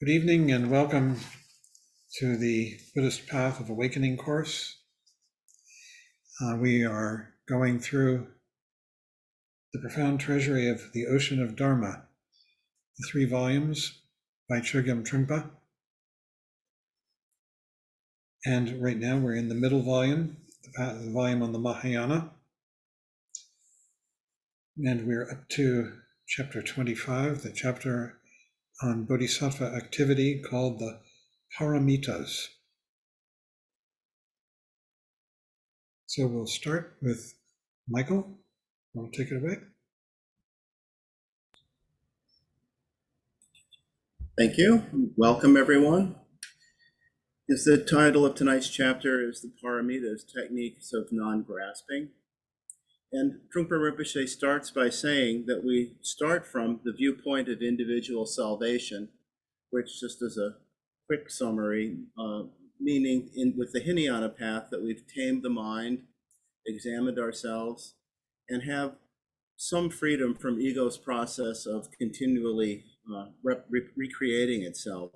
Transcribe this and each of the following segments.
Good evening and welcome to the Buddhist Path of Awakening course. We are going through the profound treasury of the Ocean of Dharma, the 3 volumes by Chogyam Trungpa. And right now we're in the middle volume, the volume on the Mahayana. And we're up to chapter 25, the chapter on Bodhisattva activity called the Paramitas. So we'll start with Michael. Want to take it away? Thank you. Welcome, everyone. The title of tonight's chapter is the Paramitas, Techniques of Non-Grasping. And Trungpa Rinpoche starts by saying that we start from the viewpoint of individual salvation, which, just as a quick summary, meaning with the Hinayana path that we've tamed the mind, examined ourselves, and have some freedom from ego's process of continually recreating itself.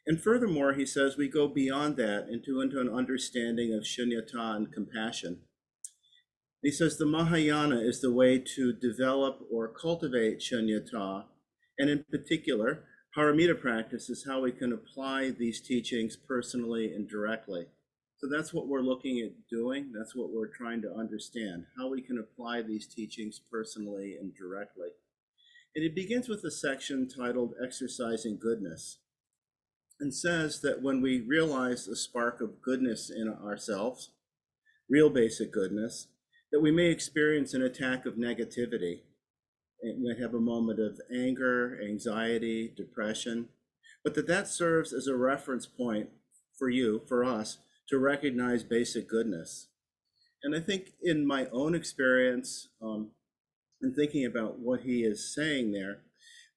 And furthermore, he says we go beyond that into an understanding of shunyata and compassion. He says the Mahayana is the way to develop or cultivate shunyata, and in particular, Paramita practice is how we can apply these teachings personally and directly. So that's what we're looking at doing. That's what we're trying to understand, how we can apply these teachings personally and directly. And it begins with a section titled Exercising Goodness, and says that when we realize a spark of goodness in ourselves, real basic goodness, that we may experience an attack of negativity. And we have a moment of anger, anxiety, depression, but that serves as a reference point for you, for us, to recognize basic goodness. And I think in my own experience, and thinking about what he is saying there,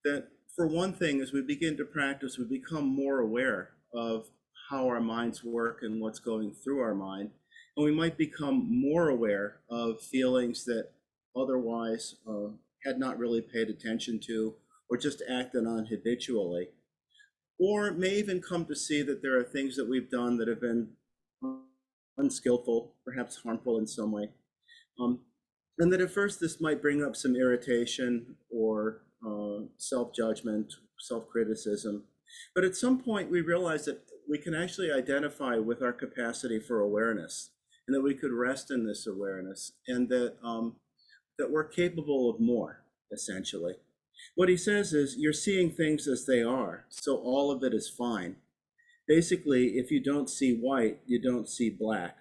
that for one thing, as we begin to practice, we become more aware of how our minds work and what's going through our mind. And we might become more aware of feelings that otherwise had not really paid attention to or just acted on habitually. Or may even come to see that there are things that we've done that have been unskillful, perhaps harmful in some way. And that at first this might bring up some irritation or self-judgment, self-criticism. But at some point we realize that we can actually identify with our capacity for awareness, and that we could rest in this awareness, and that, that we're capable of more, essentially. What he says is, you're seeing things as they are, so all of it is fine. Basically, if you don't see white, you don't see black.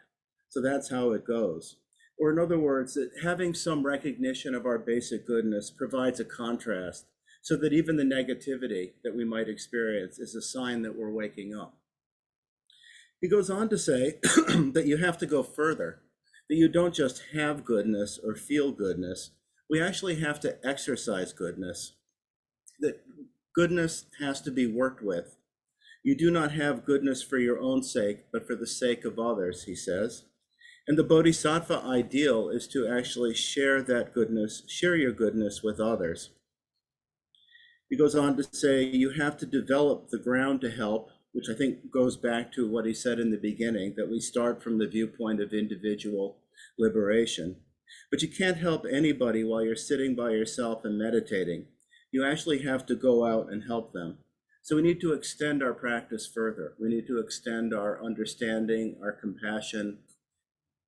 So that's how it goes. Or in other words, that having some recognition of our basic goodness provides a contrast, so that even the negativity that we might experience is a sign that we're waking up. He goes on to say that you have to go further, that you don't just have goodness or feel goodness, we actually have to exercise goodness, that goodness has to be worked with. You do not have goodness for your own sake, but for the sake of others, he says. And the Bodhisattva ideal is to actually share that goodness, share your goodness with others. He goes on to say you have to develop the ground to help, which I think goes back to what he said in the beginning, that we start from the viewpoint of individual liberation. But you can't help anybody while you're sitting by yourself and meditating. You actually have to go out and help them. So we need to extend our practice further. We need to extend our understanding, our compassion,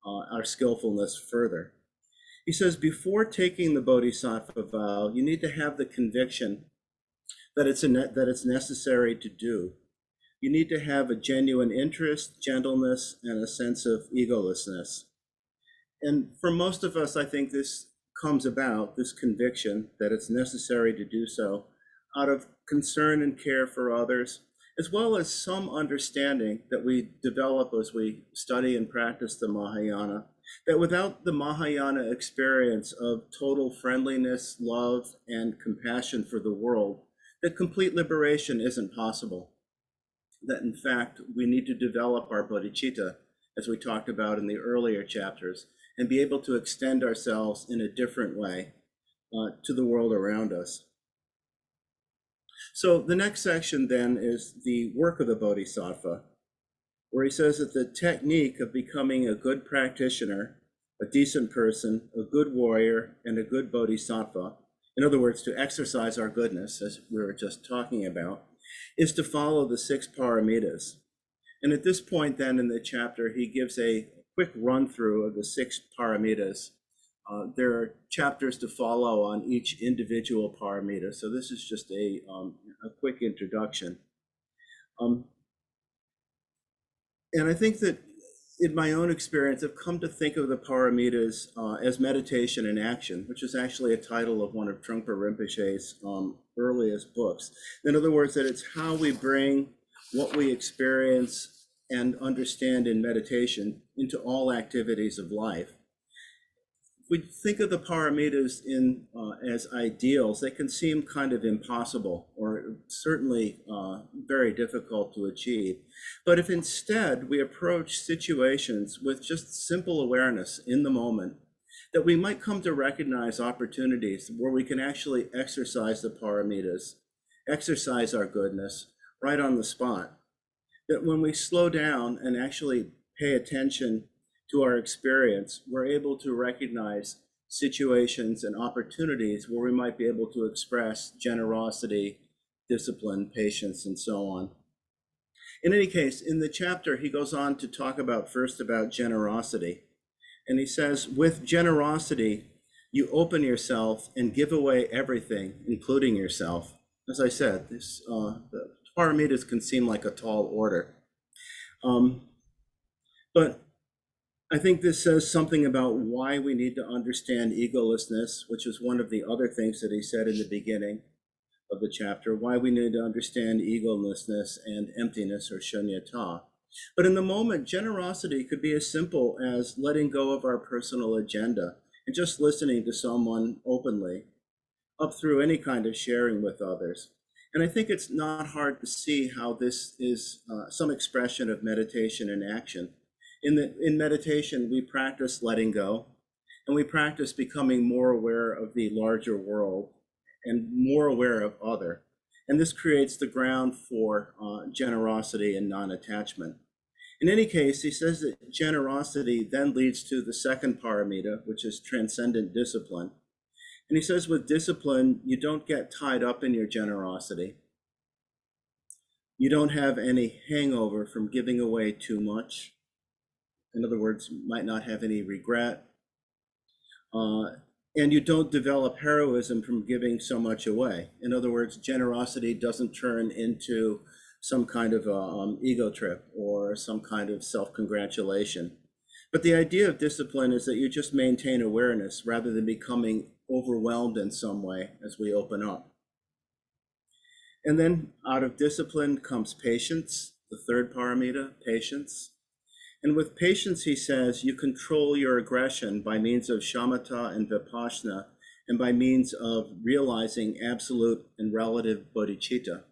our skillfulness further. He says, before taking the Bodhisattva vow, you need to have the conviction that it's necessary to do. You need to have a genuine interest, gentleness, and a sense of egolessness. And for most of us, I think this comes about, this conviction that it's necessary to do so, out of concern and care for others, as well as some understanding that we develop as we study and practice the Mahayana, that without the Mahayana experience of total friendliness, love, and compassion for the world, that complete liberation isn't possible. That in fact, we need to develop our bodhicitta, as we talked about in the earlier chapters, and be able to extend ourselves in a different way to the world around us. So the next section then is the work of the Bodhisattva, where he says that the technique of becoming a good practitioner, a decent person, a good warrior, and a good Bodhisattva, in other words, to exercise our goodness, as we were just talking about, is to follow the 6 Paramitas. And at this point then in the chapter, he gives a quick run through of the 6 Paramitas. There are chapters to follow on each individual paramita, so this is just a quick introduction. And I think that in my own experience, I've come to think of the Paramitas as meditation in action, which is actually a title of one of Trungpa Rinpoche's earliest books. In other words, that it's how we bring what we experience and understand in meditation into all activities of life. If we think of the Paramitas as ideals, they can seem kind of impossible or certainly very difficult to achieve. But if instead we approach situations with just simple awareness in the moment, that we might come to recognize opportunities where we can actually exercise the Paramitas, exercise our goodness right on the spot. That when we slow down and actually pay attention to our experience, we're able to recognize situations and opportunities where we might be able to express generosity, discipline, patience, and so on. In any case, in the chapter, he goes on to talk first about generosity. And he says, with generosity, you open yourself and give away everything, including yourself. As I said, the Paramitas can seem like a tall order. But I think this says something about why we need to understand egolessness, which is one of the other things that he said in the beginning of the chapter, why we need to understand egolessness and emptiness, or shunyata. But in the moment, generosity could be as simple as letting go of our personal agenda and just listening to someone openly, up through any kind of sharing with others. And I think it's not hard to see how this is some expression of meditation in action. In meditation, we practice letting go, and we practice becoming more aware of the larger world and more aware of other. And this creates the ground for generosity and non-attachment. In any case, he says that generosity then leads to the second paramita, which is transcendent discipline. And he says with discipline, you don't get tied up in your generosity. You don't have any hangover from giving away too much. In other words, you might not have any regret. And you don't develop heroism from giving so much away. In other words, generosity doesn't turn into some kind of ego trip or some kind of self-congratulation. But the idea of discipline is that you just maintain awareness rather than becoming overwhelmed in some way as we open up. And then out of discipline comes patience, the third paramita, patience. And with patience, he says, you control your aggression by means of shamatha and vipassana, and by means of realizing absolute and relative bodhicitta.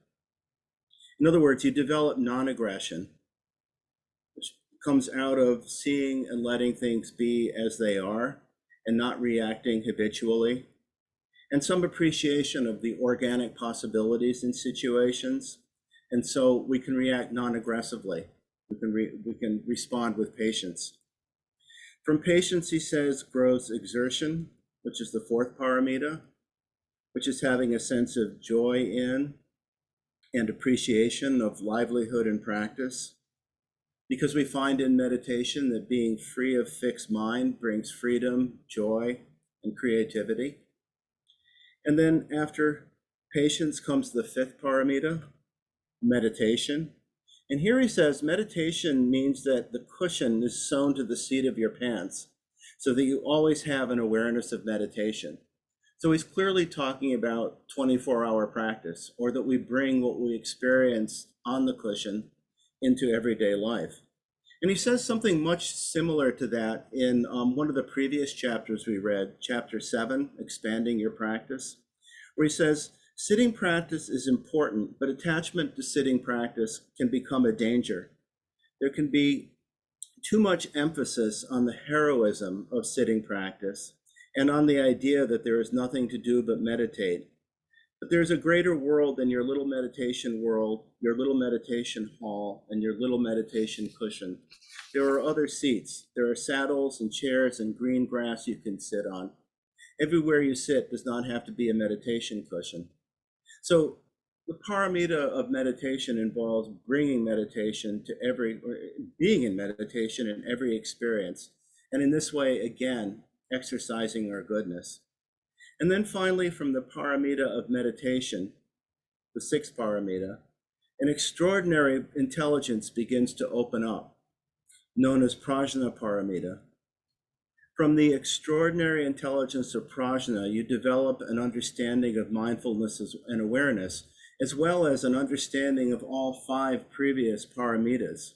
In other words, you develop non-aggression, which comes out of seeing and letting things be as they are and not reacting habitually, and some appreciation of the organic possibilities in situations. And so we can react non-aggressively. We can respond with patience. From patience, he says, grows exertion, which is the fourth paramita, which is having a sense of joy in and appreciation of livelihood and practice. Because we find in meditation that being free of fixed mind brings freedom, joy, and creativity. And then after patience comes the fifth paramita, meditation. And here he says meditation means that the cushion is sewn to the seat of your pants so that you always have an awareness of meditation. So he's clearly talking about 24-hour practice, or that we bring what we experience on the cushion into everyday life. And he says something much similar to that in one of the previous chapters we read, chapter 7, Expanding Your Practice, where he says, sitting practice is important, but attachment to sitting practice can become a danger. There can be too much emphasis on the heroism of sitting practice and on the idea that there is nothing to do but meditate. But there's a greater world than your little meditation world, your little meditation hall, and your little meditation cushion. There are other seats. There are saddles and chairs and green grass you can sit on. Everywhere you sit does not have to be a meditation cushion. So the paramita of meditation involves bringing meditation to being in meditation in every experience. And in this way, again, exercising our goodness. And then finally, from the paramita of meditation, the sixth paramita, an extraordinary intelligence begins to open up, known as prajna paramita. From the extraordinary intelligence of prajna, you develop an understanding of mindfulness and awareness, as well as an understanding of all 5 previous paramitas.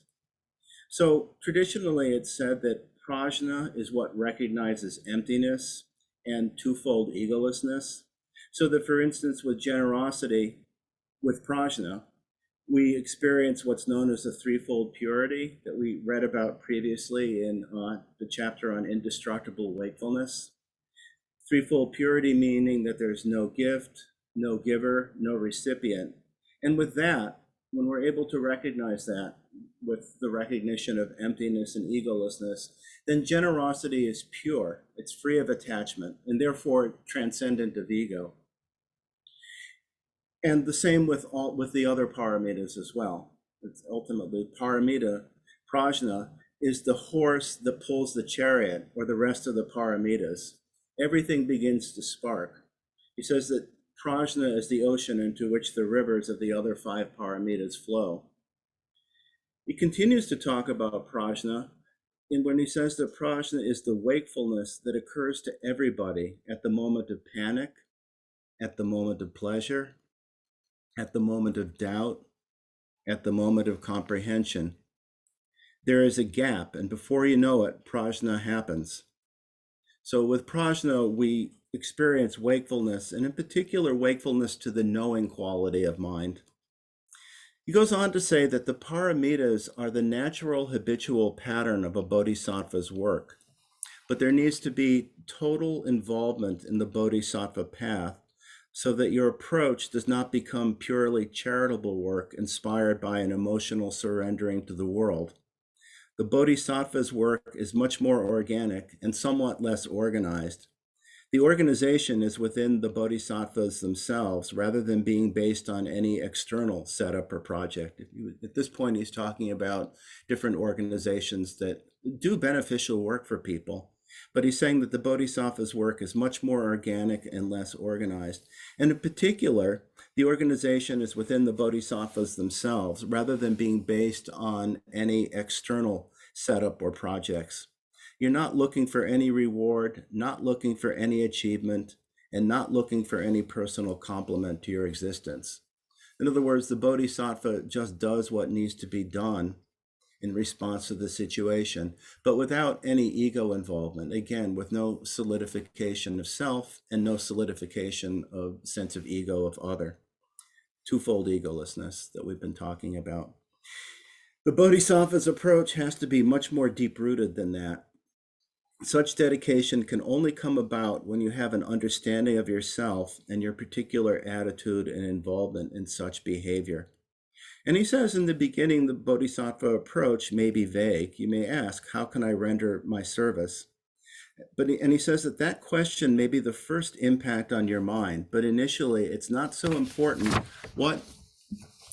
So traditionally, it's said that prajna is what recognizes emptiness and twofold egolessness. So that, for instance, with generosity, with prajna, we experience what's known as the threefold purity that we read about previously in the chapter on indestructible wakefulness. Threefold purity meaning that there's no gift, no giver, no recipient. And with that, when we're able to recognize that with the recognition of emptiness and egolessness, then generosity is pure, it's free of attachment, and therefore transcendent of ego. And the same with the other paramitas as well. It's ultimately paramita, prajna, is the horse that pulls the chariot, or the rest of the paramitas. Everything begins to spark. He says that prajna is the ocean into which the rivers of the other 5 paramitas flow. He continues to talk about prajna, and when he says that prajna is the wakefulness that occurs to everybody at the moment of panic, at the moment of pleasure, at the moment of doubt, at the moment of comprehension. There is a gap, and before you know it, prajna happens. So with prajna, we experience wakefulness, and in particular, wakefulness to the knowing quality of mind. He goes on to say that the paramitas are the natural habitual pattern of a bodhisattva's work, but there needs to be total involvement in the bodhisattva path so that your approach does not become purely charitable work inspired by an emotional surrendering to the world. The bodhisattva's work is much more organic and somewhat less organized. The organization is within the bodhisattvas themselves rather than being based on any external setup or project. At this point, he's talking about different organizations that do beneficial work for people. But he's saying that the bodhisattva's work is much more organic and less organized. And in particular, the organization is within the bodhisattvas themselves rather than being based on any external setup or projects. You're not looking for any reward, not looking for any achievement, and not looking for any personal compliment to your existence. In other words, the bodhisattva just does what needs to be done in response to the situation, but without any ego involvement. Again, with no solidification of self and no solidification of sense of ego of other. Twofold egolessness that we've been talking about. The bodhisattva's approach has to be much more deep-rooted than that. Such dedication can only come about when you have an understanding of yourself and your particular attitude and involvement in such behavior. And he says in the beginning, the bodhisattva approach may be vague. You may ask, how can I render my service? And he says that question may be the first impact on your mind, but initially it's not so important what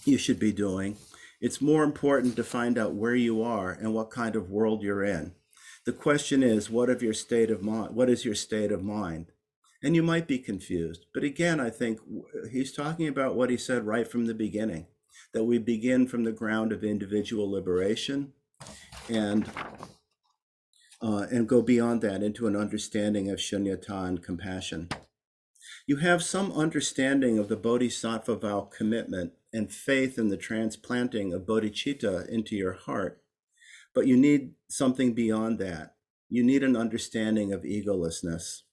you should be doing. It's more important to find out where you are and what kind of world you're in. The question is, what is your state of mind? And you might be confused. But again, I think he's talking about what he said right from the beginning, that we begin from the ground of individual liberation and go beyond that into an understanding of shunyata and compassion. You have some understanding of the bodhisattva vow commitment and faith in the transplanting of bodhicitta into your heart, but you need something beyond that. You need an understanding of egolessness.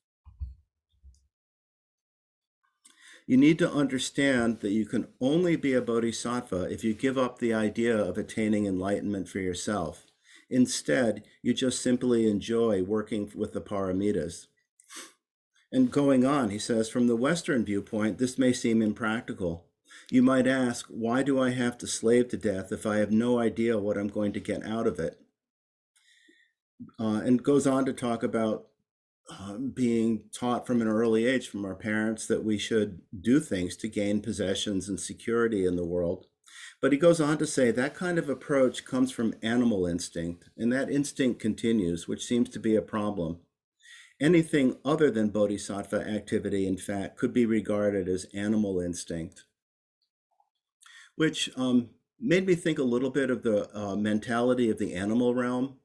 You need to understand that you can only be a bodhisattva if you give up the idea of attaining enlightenment for yourself. Instead, you just simply enjoy working with the paramitas. And going on, he says, from the Western viewpoint, this may seem impractical. You might ask, why do I have to slave to death if I have no idea what I'm going to get out of it? And goes on to talk about being taught from an early age from our parents that we should do things to gain possessions and security in the world. But he goes on to say that kind of approach comes from animal instinct, and that instinct continues, which seems to be a problem. Anything other than bodhisattva activity, in fact, could be regarded as animal instinct, which made me think a little bit of the mentality of the animal realm,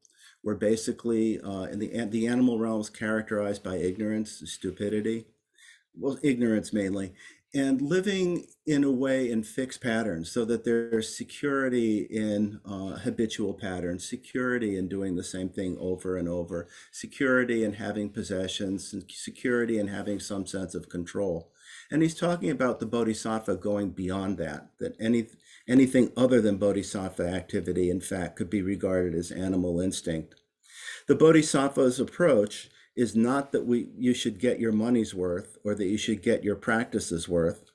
where basically in the animal realm is characterized by ignorance, stupidity, well, ignorance mainly, and living in a way in fixed patterns so that there's security in habitual patterns, security in doing the same thing over and over, security in having possessions, and security in having some sense of control. And he's talking about the bodhisattva going beyond that, that anything other than bodhisattva activity, in fact, could be regarded as animal instinct. The bodhisattva's approach is not that you should get your money's worth or that you should get your practice's worth.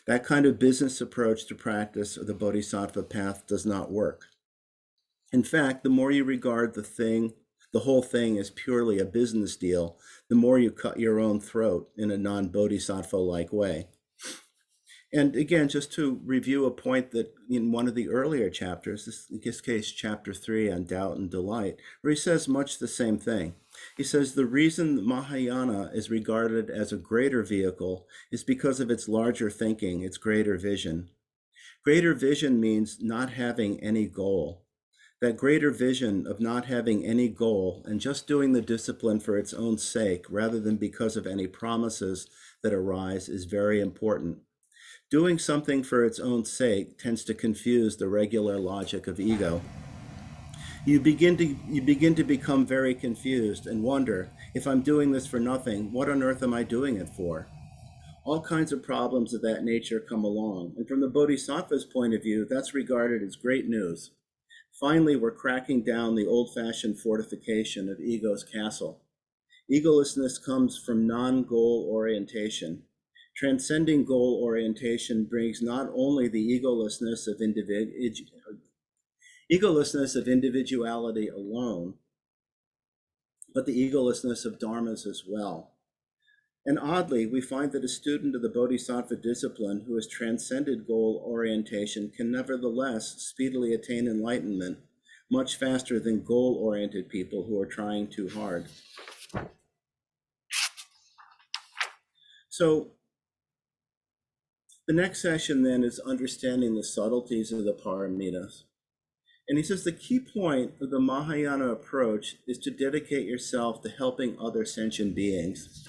That kind of business approach to practice or the bodhisattva path does not work. In fact, the more you regard the whole thing as purely a business deal, the more you cut your own throat in a non-bodhisattva-like way. And again, just to review a point that in one of the earlier chapters, in this case, chapter 3 on doubt and delight, where he says much the same thing. He says the reason Mahayana is regarded as a greater vehicle is because of its larger thinking, its greater vision. Greater vision means not having any goal. That greater vision of not having any goal and just doing the discipline for its own sake rather than because of any promises that arise is very important. Doing something for its own sake tends to confuse the regular logic of ego. You begin to become very confused and wonder, if I'm doing this for nothing, what on earth am I doing it for? All kinds of problems of that nature come along. And from the Bodhisattva's point of view, that's regarded as great news. Finally, we're cracking down the old-fashioned fortification of ego's castle. Egolessness comes from non-goal orientation. Transcending goal orientation brings not only the egolessness of individuality alone, but the egolessness of dharmas as well. And oddly, we find that a student of the Bodhisattva discipline who has transcended goal orientation can nevertheless speedily attain enlightenment much faster than goal-oriented people who are trying too hard. So the next session then is understanding the subtleties of the Paramitas. And he says the key point of the Mahayana approach is to dedicate yourself to helping other sentient beings.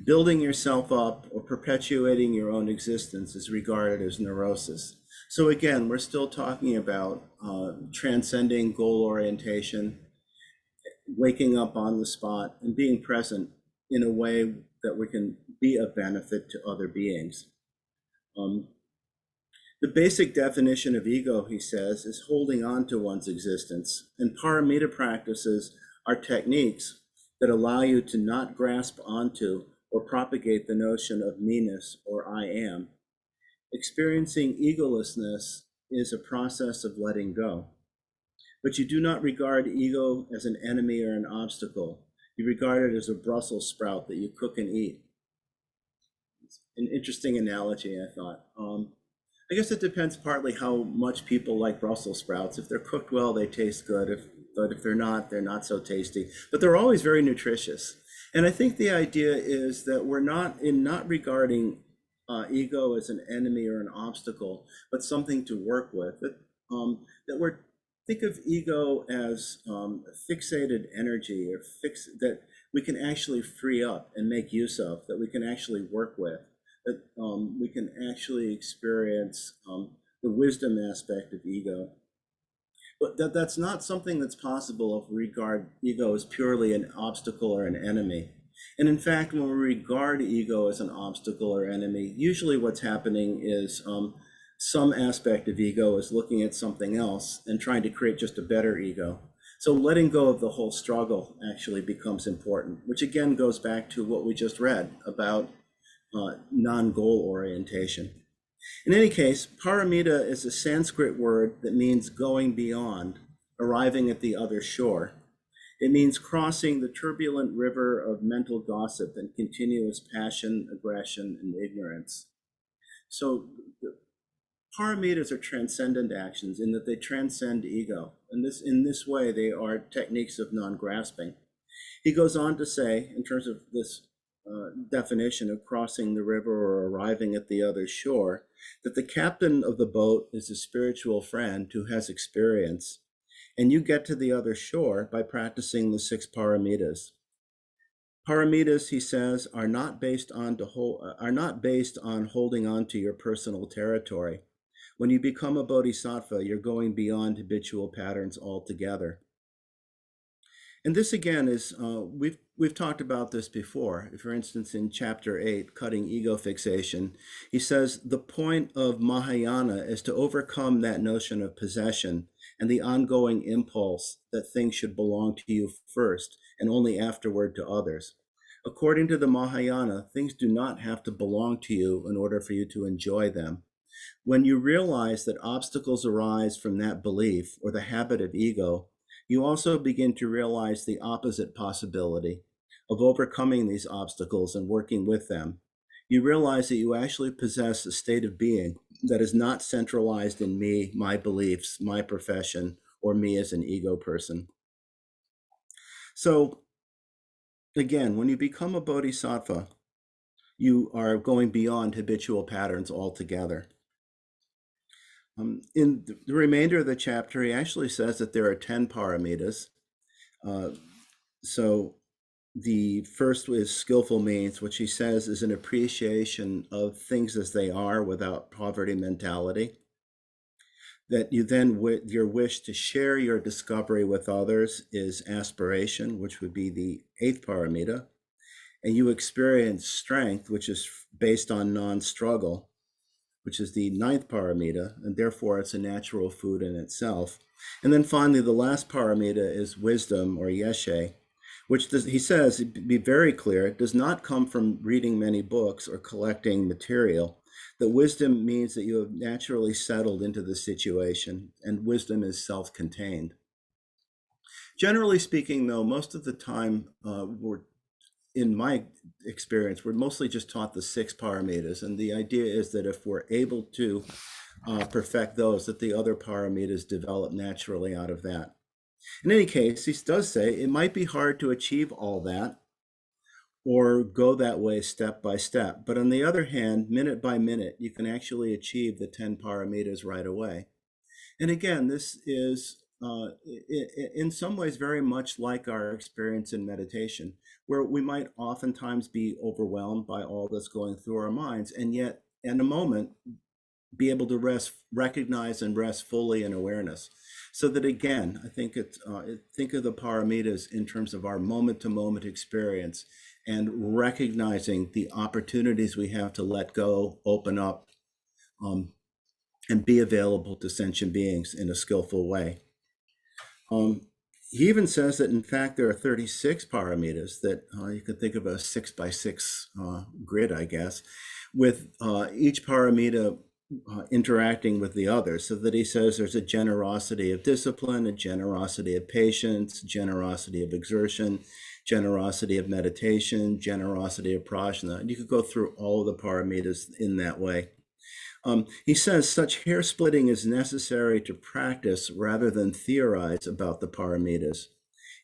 Building yourself up or perpetuating your own existence is regarded as neurosis. So again, we're still talking about transcending goal orientation, waking up on the spot, and being present in a way that we can be of benefit to other beings. The basic definition of ego, he says, is holding on to one's existence. And Paramita practices are techniques that allow you to not grasp onto or propagate the notion of me-ness or I am. Experiencing egolessness is a process of letting go. But you do not regard ego as an enemy or an obstacle. You regard it as a Brussels sprout that you cook and eat. It's an interesting analogy, I thought. I guess it depends partly how much people like Brussels sprouts. If they're cooked well, they taste good. But if they're not so tasty. But they're always very nutritious. And I think the idea is that we're not regarding ego as an enemy or an obstacle, but something to work with. Think of ego as fixated energy, or that we can actually free up and make use of, that we can actually work with, that we can actually experience the wisdom aspect of ego. But that's not something that's possible if we regard ego as purely an obstacle or an enemy. And in fact, when we regard ego as an obstacle or enemy, usually what's happening is some aspect of ego is looking at something else and trying to create just a better ego. So letting go of the whole struggle actually becomes important, which again goes back to what we just read about non-goal orientation. In any case, paramita is a Sanskrit word that means going beyond, arriving at the other shore. It means crossing the turbulent river of mental gossip and continuous passion, aggression, and ignorance. So the paramitas are transcendent actions in that they transcend ego. And in this way, they are techniques of non-grasping. He goes on to say, in terms of this definition of crossing the river or arriving at the other shore, that the captain of the boat is a spiritual friend who has experience, and you get to the other shore by practicing the 6 paramitas. Paramitas, he says, are not based on holding on to your personal territory. When you become a bodhisattva, you're going beyond habitual patterns altogether. And this again is, we've talked about this before. For instance, in chapter 8, Cutting Ego Fixation, he says the point of Mahayana is to overcome that notion of possession and the ongoing impulse that things should belong to you first and only afterward to others. According to the Mahayana, things do not have to belong to you in order for you to enjoy them. When you realize that obstacles arise from that belief or the habit of ego, you also begin to realize the opposite possibility of overcoming these obstacles and working with them. You realize that you actually possess a state of being that is not centralized in me, my beliefs, my profession, or me as an ego person. So again, when you become a bodhisattva, you are going beyond habitual patterns altogether. In the remainder of the chapter, he actually says that there are 10 paramitas. So the first is skillful means, which he says is an appreciation of things as they are without poverty mentality. That you then, your wish to share your discovery with others is aspiration, which would be the 8th paramita. And you experience strength, which is based on non-struggle, which is the 9th paramita, and therefore it's a natural food in itself. And then finally, the last paramita is wisdom, or yeshe, which he says, to be very clear, it does not come from reading many books or collecting material. That wisdom means that you have naturally settled into the situation, and wisdom is self-contained. Generally speaking, though, most of the time, in my experience, we're mostly just taught the 6 paramitas. And the idea is that if we're able to perfect those, that the other paramitas develop naturally out of that. In any case, he does say it might be hard to achieve all that or go that way step by step. But on the other hand, minute by minute, you can actually achieve the 10 paramitas right away. And again, this is in some ways very much like our experience in meditation, where we might oftentimes be overwhelmed by all that's going through our minds, and yet in a moment be able to recognize and rest fully in awareness. So that again, I think think of the paramitas in terms of our moment-to-moment experience and recognizing the opportunities we have to let go, open up, and be available to sentient beings in a skillful way. He even says that, in fact, there are 36 paramitas that you could think of a 6x6 grid, I guess, with each paramita interacting with the other, so that he says there's a generosity of discipline, a generosity of patience, generosity of exertion, generosity of meditation, generosity of prajna. And you could go through all of the paramitas in that way. He says such hair splitting is necessary to practice rather than theorize about the paramitas.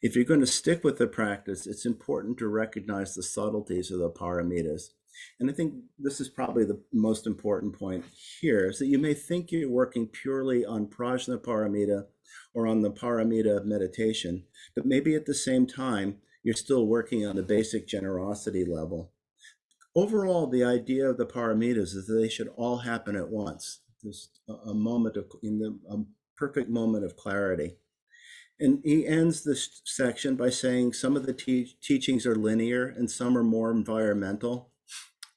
If you're going to stick with the practice, it's important to recognize the subtleties of the paramitas. And I think this is probably the most important point here, is that you may think you're working purely on prajna paramita or on the paramita of meditation, but maybe at the same time, you're still working on the basic generosity level. Overall, the idea of the paramitas is that they should all happen at once. There's a moment a perfect moment of clarity. And he ends this section by saying some of the teachings are linear and some are more environmental.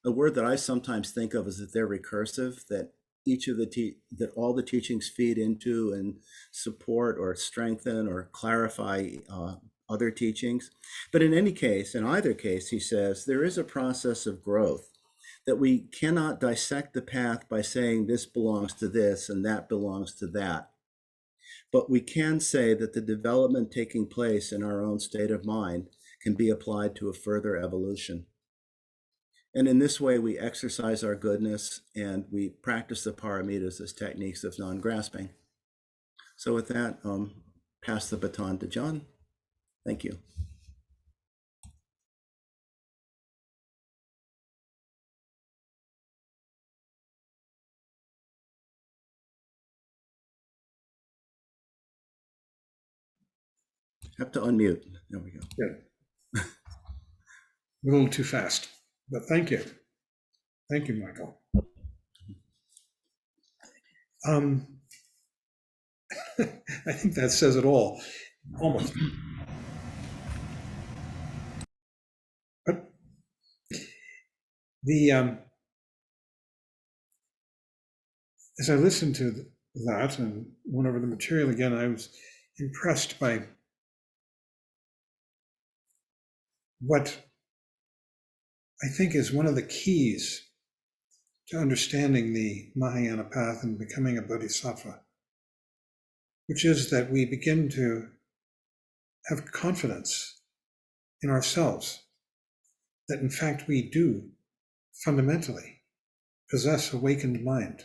The word that I sometimes think of is that they're recursive, that each of that all the teachings feed into and support or strengthen or clarify other teachings. But in any case, in either case, he says there is a process of growth, that we cannot dissect the path by saying this belongs to this and that belongs to that. But we can say that the development taking place in our own state of mind can be applied to a further evolution. And in this way, we exercise our goodness and we practice the Paramitas as techniques of non-grasping. So with that, pass the baton to John. Thank you. Have to unmute. There we go. Good. A little too fast, but thank you. Thank you, Michael. I think that says it all, almost. But as I listened to that and went over the material again, I was impressed by what I think is one of the keys to understanding the Mahayana path and becoming a Bodhisattva, which is that we begin to have confidence in ourselves, that in fact we do fundamentally possess awakened mind,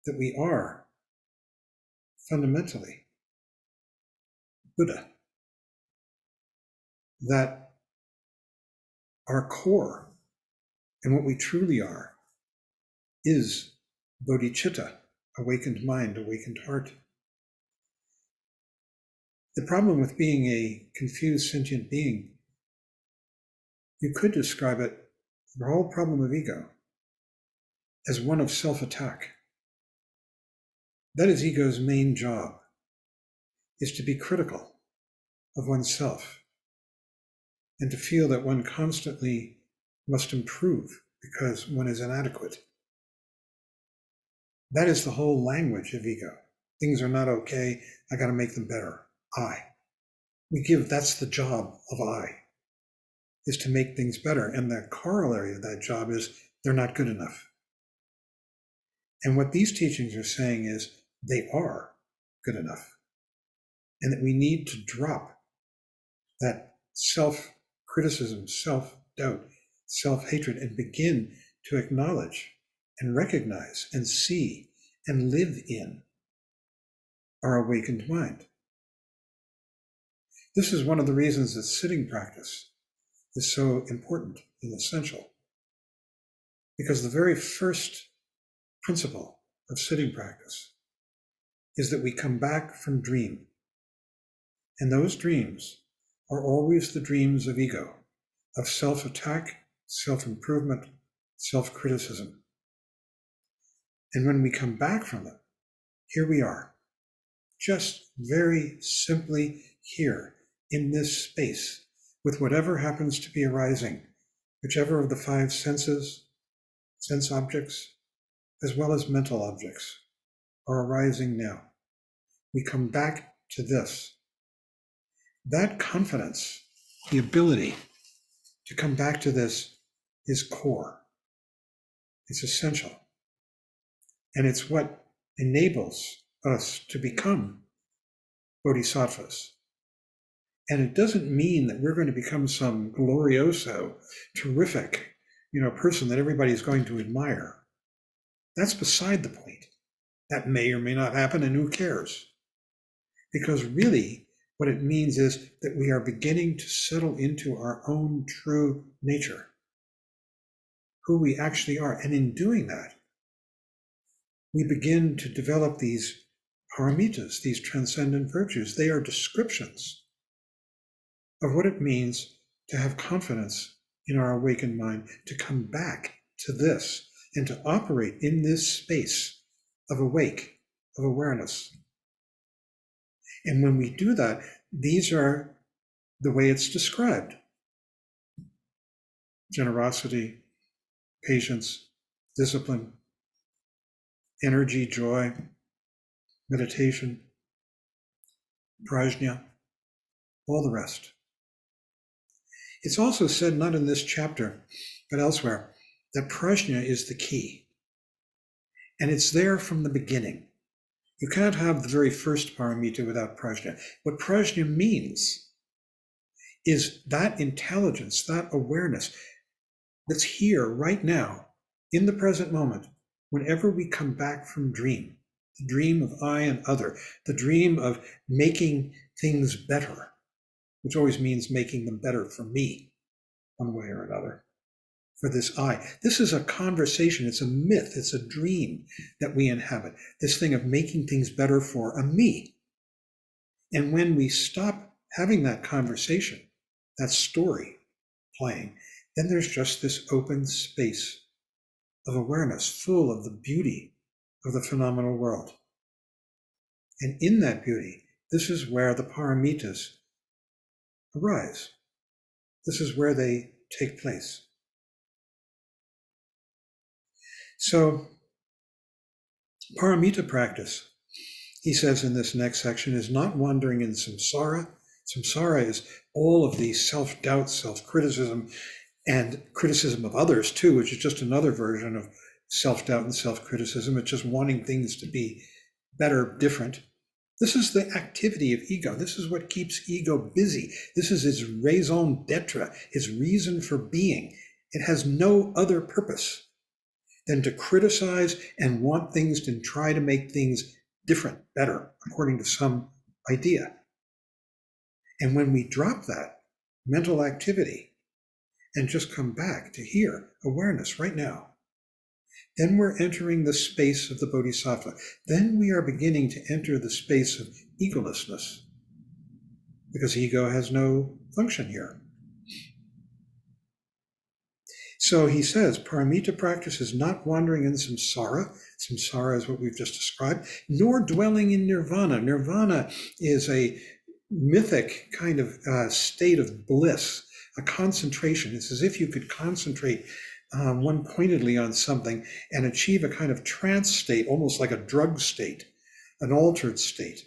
that we are fundamentally Buddha, that our core and what we truly are is bodhicitta, awakened mind, awakened heart. The problem with being a confused sentient being, you could describe it, the whole problem of ego, as one of self-attack. That is ego's main job, is to be critical of oneself and to feel that one constantly must improve because one is inadequate. That is the whole language of ego. Things are not okay, I got to make them better. That's the job of I, is to make things better. And the corollary of that job is they're not good enough. And what these teachings are saying is they are good enough. And that we need to drop that self-criticism, self-doubt, self-hatred, and begin to acknowledge and recognize and see and live in our awakened mind. This is one of the reasons that sitting practice is so important and essential, because the very first principle of sitting practice is that we come back from dream. And those dreams are always the dreams of ego, of self-attack, self-improvement, self-criticism. And when we come back from them, here we are, just very simply here in this space, with whatever happens to be arising, whichever of the five senses, sense objects, as well as mental objects, are arising now. We come back to this. That confidence, the ability to come back to this, is core. It's essential. And it's what enables us to become bodhisattvas. And it doesn't mean that we're going to become some glorioso, terrific, person that everybody's going to admire. That's beside the point. That may or may not happen, and who cares? Because really, what it means is that we are beginning to settle into our own true nature, who we actually are. And in doing that, we begin to develop these paramitas, these transcendent virtues. They are descriptions of what it means to have confidence in our awakened mind, to come back to this and to operate in this space of awake, of awareness. And when we do that, these are the way it's described: generosity, patience, discipline, energy, joy, meditation, prajna, all the rest. It's also said, not in this chapter, but elsewhere, that prajna is the key. And it's there from the beginning. You cannot have the very first paramita without prajna. What prajna means is that intelligence, that awareness that's here right now, in the present moment, whenever we come back from dream, the dream of I and other, the dream of making things better, which always means making them better for me, one way or another, for this I. This is a conversation, it's a myth, it's a dream that we inhabit, this thing of making things better for a me. And when we stop having that conversation, that story playing, then there's just this open space of awareness full of the beauty of the phenomenal world. And in that beauty, this is where the Paramitas arise. This is where they take place. So, Paramita practice, he says in this next section, is not wandering in samsara. Samsara is all of the self-doubt, self-criticism, and criticism of others too, which is just another version of self-doubt and self-criticism. It's just wanting things to be better, different. This is the activity of ego. This is what keeps ego busy. This is its raison d'etre, its reason for being. It has no other purpose than to criticize and want things and try to make things different, better, according to some idea. And when we drop that mental activity and just come back to here, awareness right now, then we're entering the space of the Bodhisattva. Then we are beginning to enter the space of egolessness, because ego has no function here. So he says, Paramita practice is not wandering in samsara. Samsara is what we've just described, nor dwelling in nirvana. Nirvana is a mythic kind of state of bliss, a concentration. It's as if you could concentrate one pointedly on something and achieve a kind of trance state, almost like a drug state, an altered state.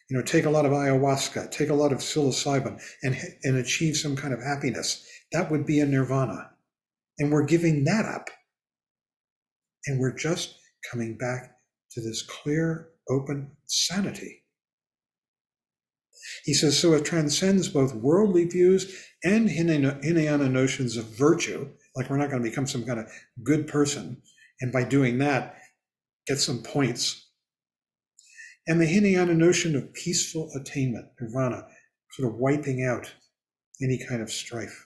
You know, take a lot of ayahuasca, take a lot of psilocybin, and achieve some kind of happiness. That would be a nirvana. And we're giving that up. And we're just coming back to this clear, open sanity. He says, so it transcends both worldly views and Hinayana notions of virtue, like we're not going to become some kind of good person, and by doing that, get some points. And the Hinayana notion of peaceful attainment, nirvana, sort of wiping out any kind of strife.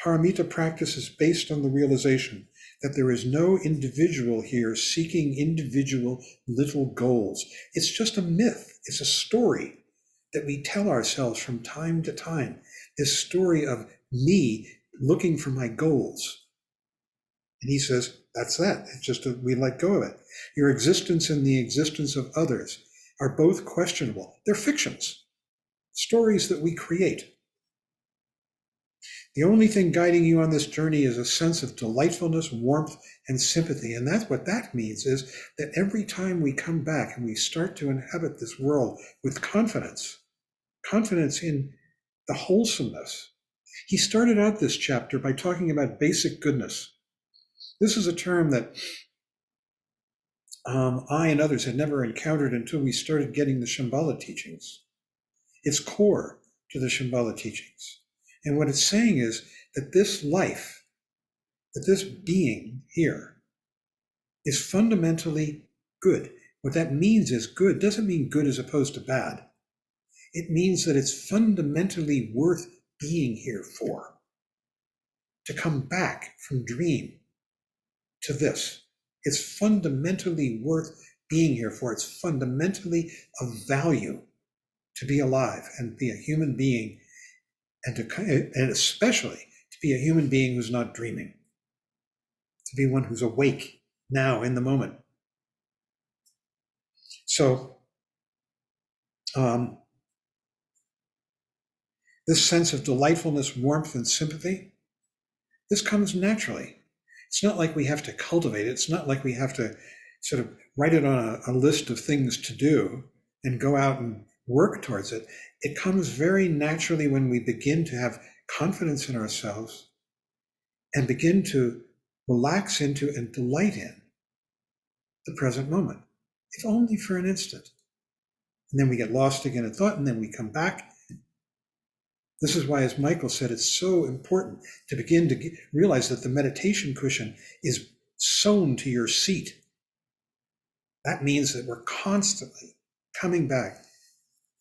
Paramita practice is based on the realization that there is no individual here seeking individual little goals. It's just a myth. It's a story that we tell ourselves from time to time. This story of me looking for my goals. And he says, that's that. It's just we let go of it. Your existence and the existence of others are both questionable. They're fictions, stories that we create. The only thing guiding you on this journey is a sense of delightfulness, warmth, and sympathy. And that's what that means, is that every time we come back and we start to inhabit this world with confidence, confidence in the wholesomeness. He started out this chapter by talking about basic goodness. This is a term that I and others had never encountered until we started getting the Shambhala teachings. It's core to the Shambhala teachings. And what it's saying is that this life, that this being here, is fundamentally good. What that means is good doesn't mean good as opposed to bad. It means that it's fundamentally worth being here for. To come back from dream to this, it's fundamentally worth being here for. It's fundamentally of value to be alive and be a human being, and especially to be a human being who's not dreaming, to be one who's awake now in the moment. So this sense of delightfulness, warmth, and sympathy, this comes naturally. It's not like we have to cultivate it. It's not like we have to sort of write it on a list of things to do and go out and work towards it. It comes very naturally when we begin to have confidence in ourselves and begin to relax into and delight in the present moment, if only for an instant. And then we get lost again in thought, and then we come back. This is why, as Michael said, it's so important to begin to realize that the meditation cushion is sewn to your seat. That means that we're constantly coming back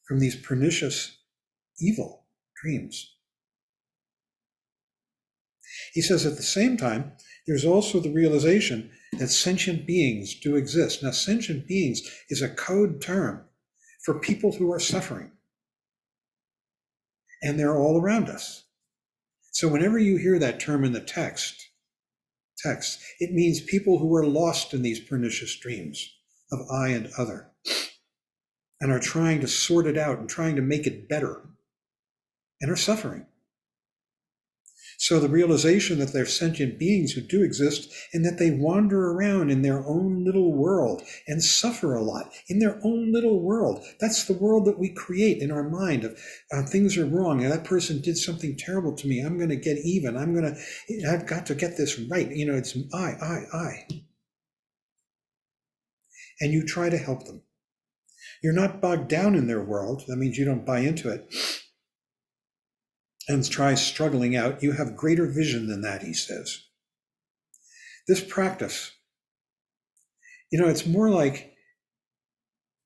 from these pernicious, evil dreams. He says at the same time, there's also the realization that sentient beings do exist. Now, sentient beings is a code term for people who are suffering. And they're all around us. So whenever you hear that term in the text, it means people who are lost in these pernicious dreams of I and other, and are trying to sort it out and trying to make it better, and are suffering. So the realization that they're sentient beings who do exist, and that they wander around in their own little world and suffer a lot in their own little world. That's the world that we create in our mind of things are wrong, and that person did something terrible to me. I'm going to get even. I've got to get this right. It's I. And you try to help them. You're not bogged down in their world. That means you don't buy into it and try struggling out. You have greater vision than that, he says. This practice, it's more like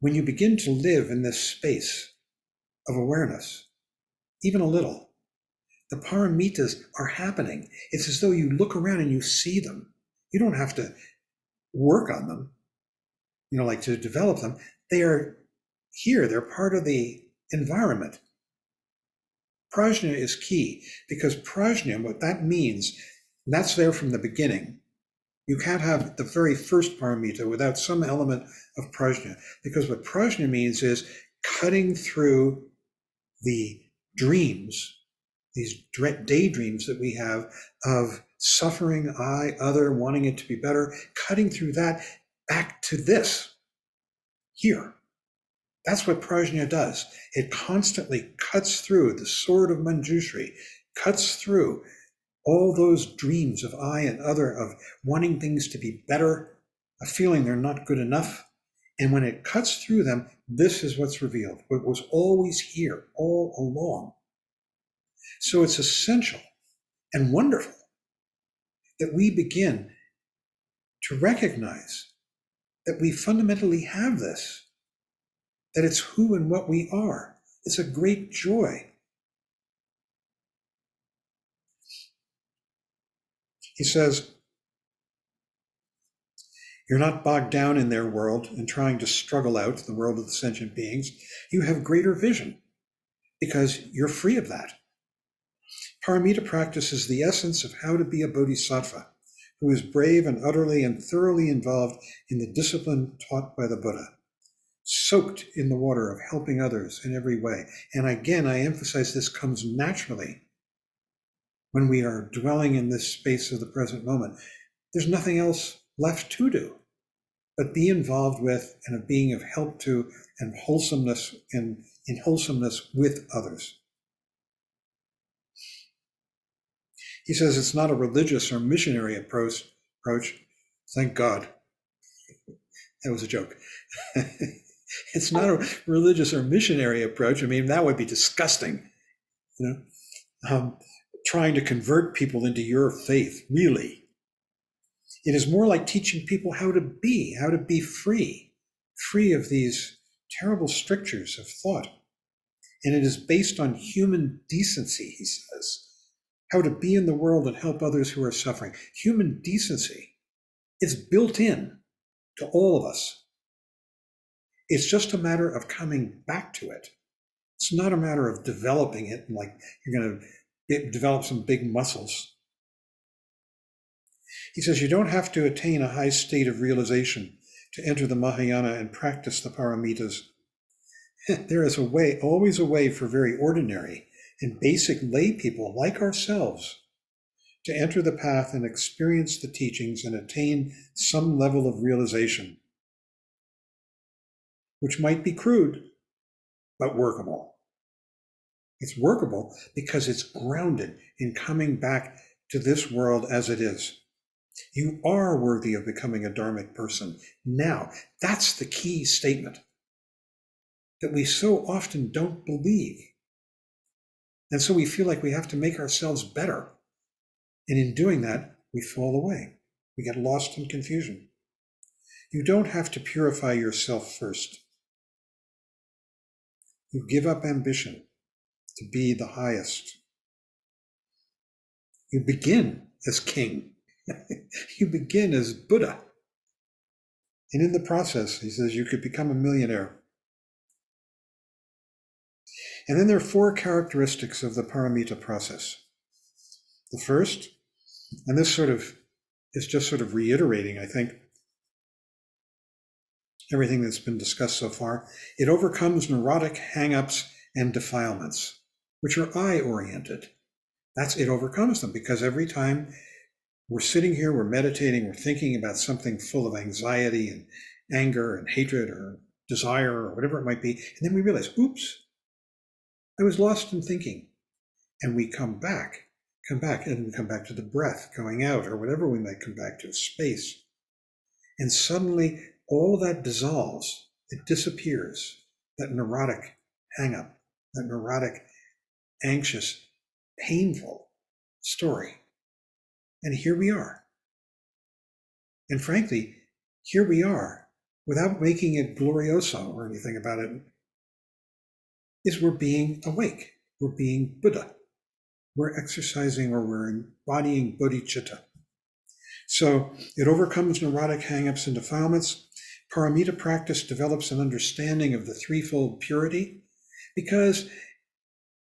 when you begin to live in this space of awareness, even a little, the paramitas are happening. It's as though you look around and you see them. You don't have to work on them, like to develop them. They are here. They're part of the environment. Prajna is key, because prajna, what that means, that's there from the beginning. You can't have the very first paramita without some element of prajna, because what prajna means is cutting through the dreams, these daydreams that we have of suffering, I, other, wanting it to be better, cutting through that back to this, here. That's what prajna does. It constantly cuts through the sword of Manjushri, cuts through all those dreams of I and other, of wanting things to be better, of feeling they're not good enough. And when it cuts through them, this is what's revealed, what was always here all along. So it's essential and wonderful that we begin to recognize that we fundamentally have this, that it's who and what we are. It's a great joy. He says, you're not bogged down in their world and trying to struggle out the world of the sentient beings. You have greater vision because you're free of that. Paramita practice is the essence of how to be a bodhisattva, who is brave and utterly and thoroughly involved in the discipline taught by the Buddha, soaked in the water of helping others in every way. And again, I emphasize this comes naturally when we are dwelling in this space of the present moment. There's nothing else left to do but be involved with and a being of help to and wholesomeness and in wholesomeness with others. He says it's not a religious or missionary approach. Thank God. That was a joke. It's not a religious or missionary approach. I mean, that would be disgusting. Trying to convert people into your faith, really. It is more like teaching people how to be free of these terrible strictures of thought. And it is based on human decency, he says, how to be in the world and help others who are suffering. Human decency is built in to all of us. It's just a matter of coming back to it. It's not a matter of developing it, like you're going to develop some big muscles. He says you don't have to attain a high state of realization to enter the Mahayana and practice the Paramitas. There is always a way for very ordinary and basic lay people like ourselves to enter the path and experience the teachings and attain some level of realization, which might be crude, but workable. It's workable because it's grounded in coming back to this world as it is. You are worthy of becoming a dharmic person. Now, that's the key statement that we so often don't believe. And so we feel like we have to make ourselves better. And in doing that, we fall away. We get lost in confusion. You don't have to purify yourself first. You give up ambition to be the highest. You begin as king. You begin as Buddha. And in the process, he says, you could become a millionaire. And then there are 4 characteristics of the Paramita process. The first, and this sort of is just sort of reiterating, I think, everything that's been discussed so far. It overcomes neurotic hang-ups and defilements, which are I-oriented. It overcomes them, because every time we're sitting here, we're meditating, we're thinking about something full of anxiety and anger and hatred or desire or whatever it might be, and then we realize, oops, I was lost in thinking. And we come back, and we come back to the breath, going out, or whatever we might come back to, space. And suddenly all that dissolves, it disappears, that neurotic hang-up, that neurotic, anxious, painful story. And here we are. And frankly, here we are, without making it glorioso or anything about it, is we're being awake. We're being Buddha. We're exercising, or we're embodying bodhicitta. So it overcomes neurotic hang-ups and defilements. Paramita practice develops an understanding of the threefold purity, because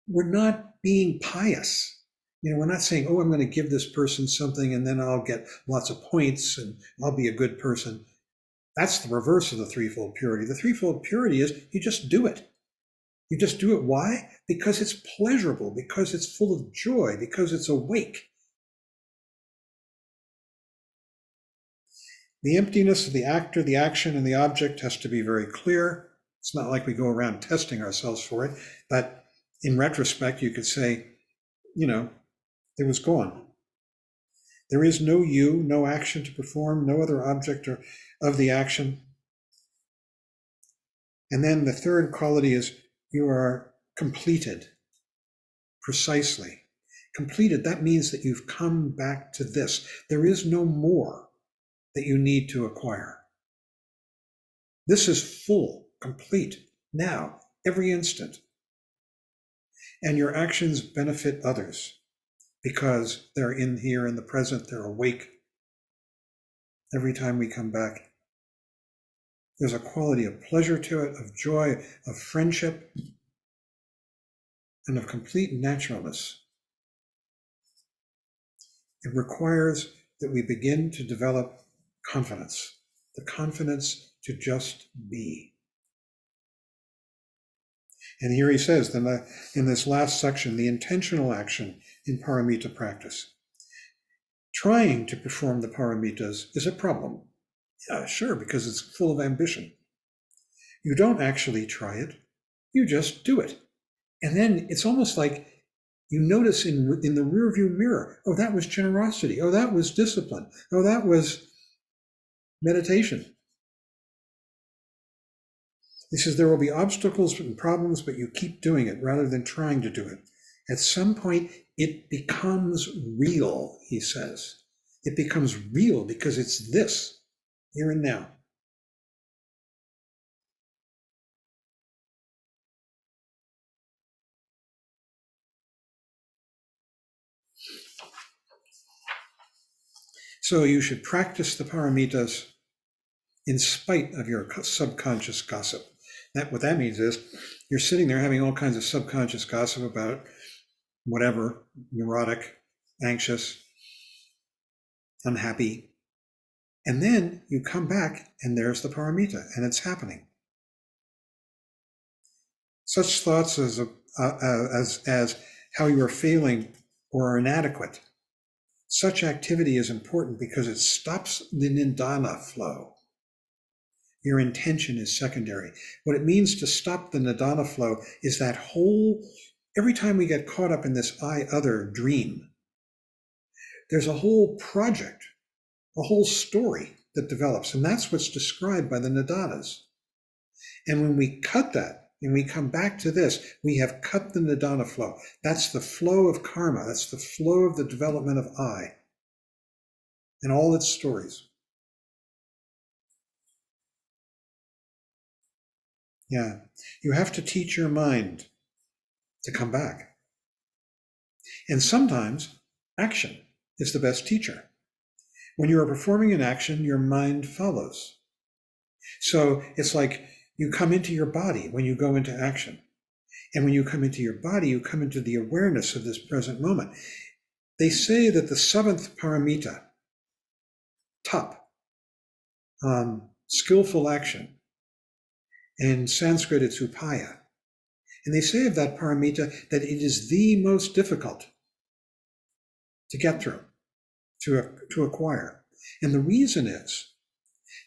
we're not being pious. We're not saying, oh, I'm going to give this person something and then I'll get lots of points and I'll be a good person. That's the reverse of the threefold purity. The threefold purity is you just do it. You just do it. Why? Because it's pleasurable, because it's full of joy, because it's awake. The emptiness of the actor, the action, and the object has to be very clear. It's not like we go around testing ourselves for it, but in retrospect, you could say, it was gone. There is no you, no action to perform, no other object of the action. And then the third quality is you are completed, precisely. Completed, that means that you've come back to this. There is no more that you need to acquire. This is full, complete, now, every instant. And your actions benefit others, because they're in here in the present, they're awake. Every time we come back, there's a quality of pleasure to it, of joy, of friendship, and of complete naturalness. It requires that we begin to develop confidence, the confidence to just be. And here he says, in this last section, the intentional action in Paramita practice. Trying to perform the Paramitas is a problem. Yeah, sure, because it's full of ambition. You don't actually try it, you just do it. And then it's almost like you notice in the rearview mirror, oh, that was generosity. Oh, that was discipline. Oh, that was meditation. He says there will be obstacles and problems, but you keep doing it rather than trying to do it. At some point, it becomes real, he says. It becomes real because it's this, here and now. So you should practice the Paramitas in spite of your subconscious gossip. What that means is you're sitting there having all kinds of subconscious gossip about whatever, neurotic, anxious, unhappy. And then you come back and there's the Paramita and it's happening. Such thoughts as how you are failing or are inadequate, such activity is important because it stops the nidana flow. Your intention is secondary. What it means to stop the nidana flow is that every time we get caught up in this I-other dream, there's a whole project, a whole story that develops, and that's what's described by the nidanas. And when we cut that, and we come back to this, we have cut the nidana flow. That's the flow of karma. That's the flow of the development of I and all its stories. Yeah, you have to teach your mind to come back. And sometimes action is the best teacher. When you are performing an action, your mind follows. So it's like you come into your body when you go into action. And when you come into your body, you come into the awareness of this present moment. They say that the seventh paramita, top, skillful action, in Sanskrit it's upaya. And they say of that paramita that it is the most difficult to get through, to acquire. And the reason is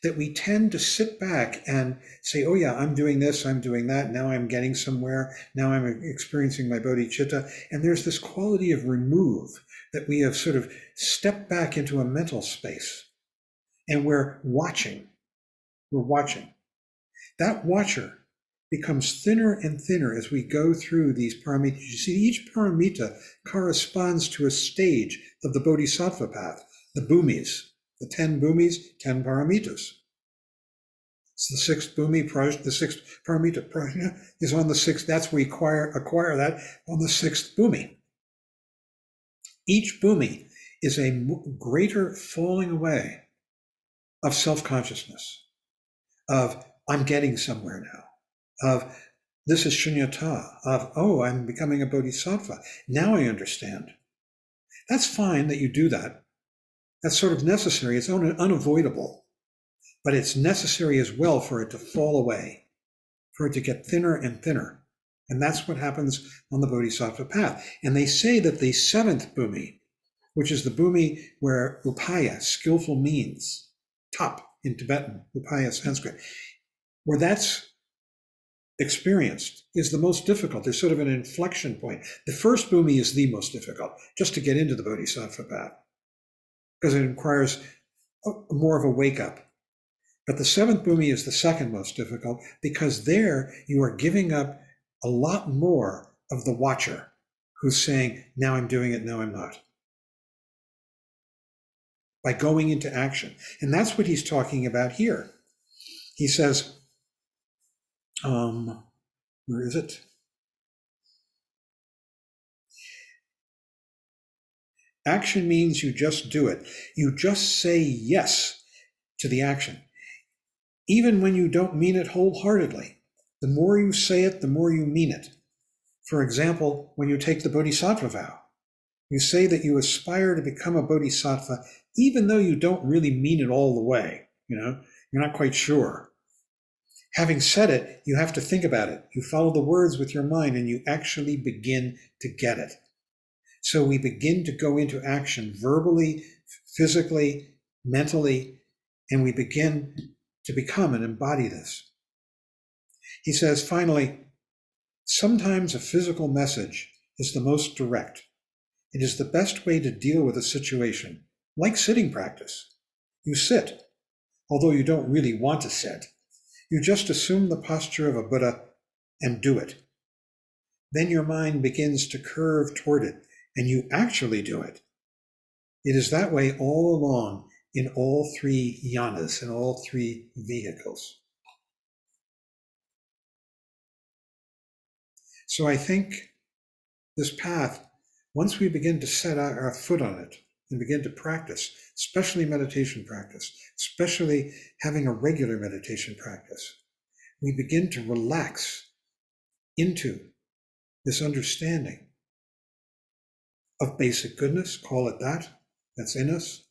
that we tend to sit back and say, oh yeah, I'm doing this, I'm doing that, now I'm getting somewhere, now I'm experiencing my bodhicitta. And there's this quality of remove that we have sort of stepped back into a mental space and we're watching. We're watching. That watcher becomes thinner and thinner as we go through these paramitas. You see, each paramita corresponds to a stage of the Bodhisattva path, the bhumis, the 10 bhumis, 10 paramitas. It's the sixth bhumi, the sixth paramita prajna is on the sixth. That's where we acquire that on the sixth bhumi. Each bhumi is a greater falling away of self-consciousness, of I'm getting somewhere now, of this is shunyata, of, oh, I'm becoming a bodhisattva. Now I understand. That's fine that you do that. That's sort of necessary. It's unavoidable, but it's necessary as well for it to fall away, for it to get thinner and thinner. And that's what happens on the bodhisattva path. And they say that the seventh bhumi, which is the bhumi where upaya, skillful means, top in Tibetan, upaya Sanskrit, where that's experienced is the most difficult. There's sort of an inflection point. The first bhumi is the most difficult, just to get into the bodhisattva path, because it requires more of a wake up. But the seventh bhumi is the second most difficult, because there you are giving up a lot more of the watcher who's saying, now I'm doing it, now I'm not, by going into action. And that's what he's talking about here. He says, where is it? Action means you just do it. You just say yes to the action, even when you don't mean it wholeheartedly. The more you say it, the more you mean it. For example, when you take the bodhisattva vow, you say that you aspire to become a bodhisattva, even though you don't really mean it all the way. You're not quite sure. Having said it, you have to think about it. You follow the words with your mind and you actually begin to get it. So we begin to go into action verbally, physically, mentally, and we begin to become and embody this. He says, finally, sometimes a physical message is the most direct. It is the best way to deal with a situation, like sitting practice. You sit, although you don't really want to sit. You just assume the posture of a Buddha and do it. Then your mind begins to curve toward it, and you actually do it. It is that way all along in all three yanas, in all three vehicles. So I think this path, once we begin to set our foot on it and begin to practice, especially meditation practice, especially having a regular meditation practice, we begin to relax into this understanding of basic goodness, call it that, that's in us,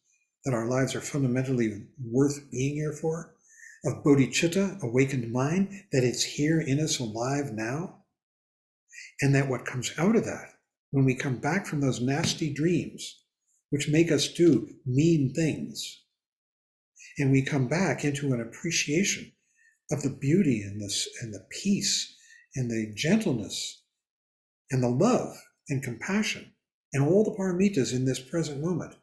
that our lives are fundamentally worth being here for, of bodhicitta, awakened mind, that it's here in us alive now, and that what comes out of that, when we come back from those nasty dreams, which make us do mean things. And we come back into an appreciation of the beauty and the peace and the gentleness and the love and compassion and all the paramitas in this present moment.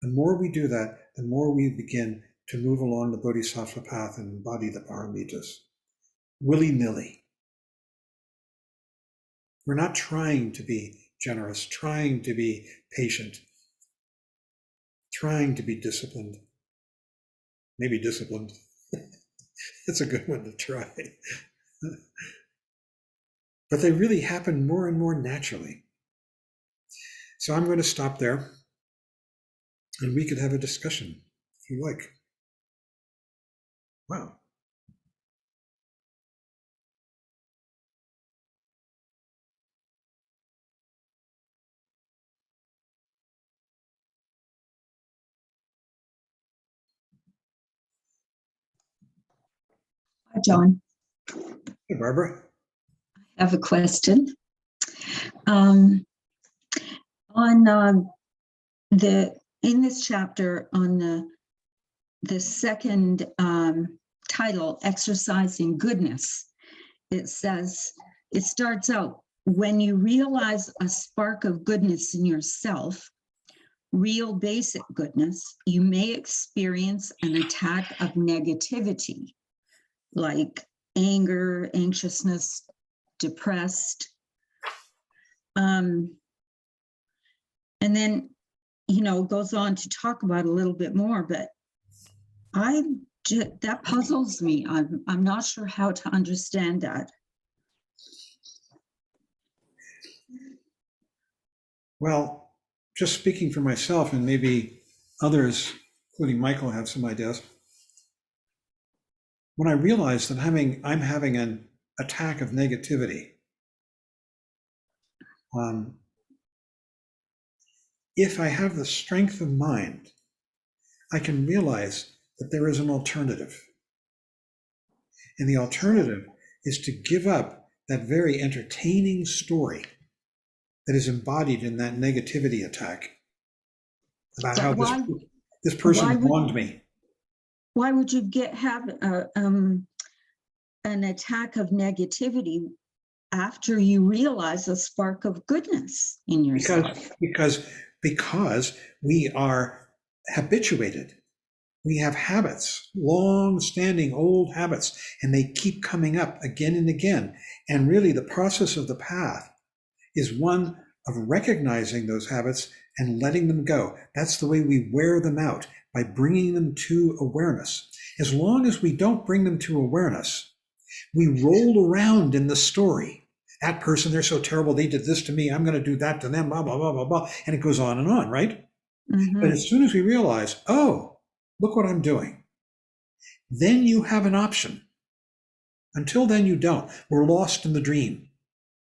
The more we do that, the more we begin to move along the Bodhisattva path and embody the paramitas, willy-nilly. We're not trying to be generous, trying to be patient, trying to be disciplined. Maybe disciplined. It's a good one to try. But they really happen more and more naturally. So I'm going to stop there, and we could have a discussion if you like. Wow. Hi, John. Hey, Barbara. I have a question. In this chapter on the second title, Exercising Goodness, it starts out, when you realize a spark of goodness in yourself, real basic goodness, you may experience an attack of negativity, like anger, anxiousness, depressed. And then, goes on to talk about a little bit more, but that puzzles me. I'm not sure how to understand that. Well, just speaking for myself, and maybe others, including Michael, have some ideas. When I realize that I'm having an attack of negativity, if I have the strength of mind, I can realize that there is an alternative. And the alternative is to give up that very entertaining story that is embodied in that negativity attack about how this person wronged me. Why would you have an attack of negativity after you realize a spark of goodness in yourself? Because we are habituated. We have habits, long-standing old habits, and they keep coming up again and again. And really the process of the path is one of recognizing those habits and letting them go. That's the way we wear them out, by bringing them to awareness. As long as we don't bring them to awareness, we roll around in the story. That person, they're so terrible, they did this to me, I'm going to do that to them, blah, blah, blah, blah, blah. And it goes on, right? Mm-hmm. But as soon as we realize, oh, look what I'm doing, then you have an option. Until then, you don't. We're lost in the dream.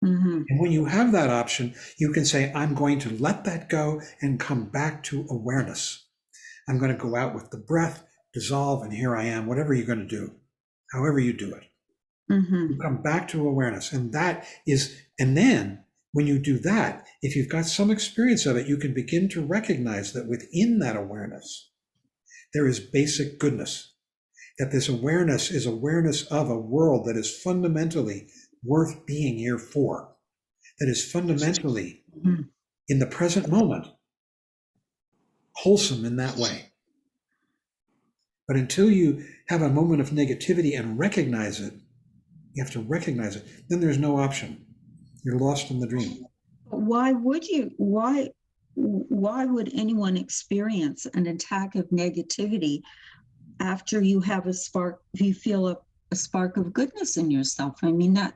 Mm-hmm. And when you have that option, you can say, I'm going to let that go and come back to awareness. I'm going to go out with the breath, dissolve, and here I am, whatever you're going to do, however you do it. Mm-hmm. You come back to awareness. And then when you do that, if you've got some experience of it, you can begin to recognize that within that awareness, there is basic goodness, that this awareness is awareness of a world that is fundamentally worth being here for, that is fundamentally, in the present moment, wholesome in that way. But until you have a moment of negativity and recognize it, you have to recognize it, then there's no option. You're lost in the dream. Why would anyone experience an attack of negativity after you have a spark, you feel a spark of goodness in yourself? I mean, that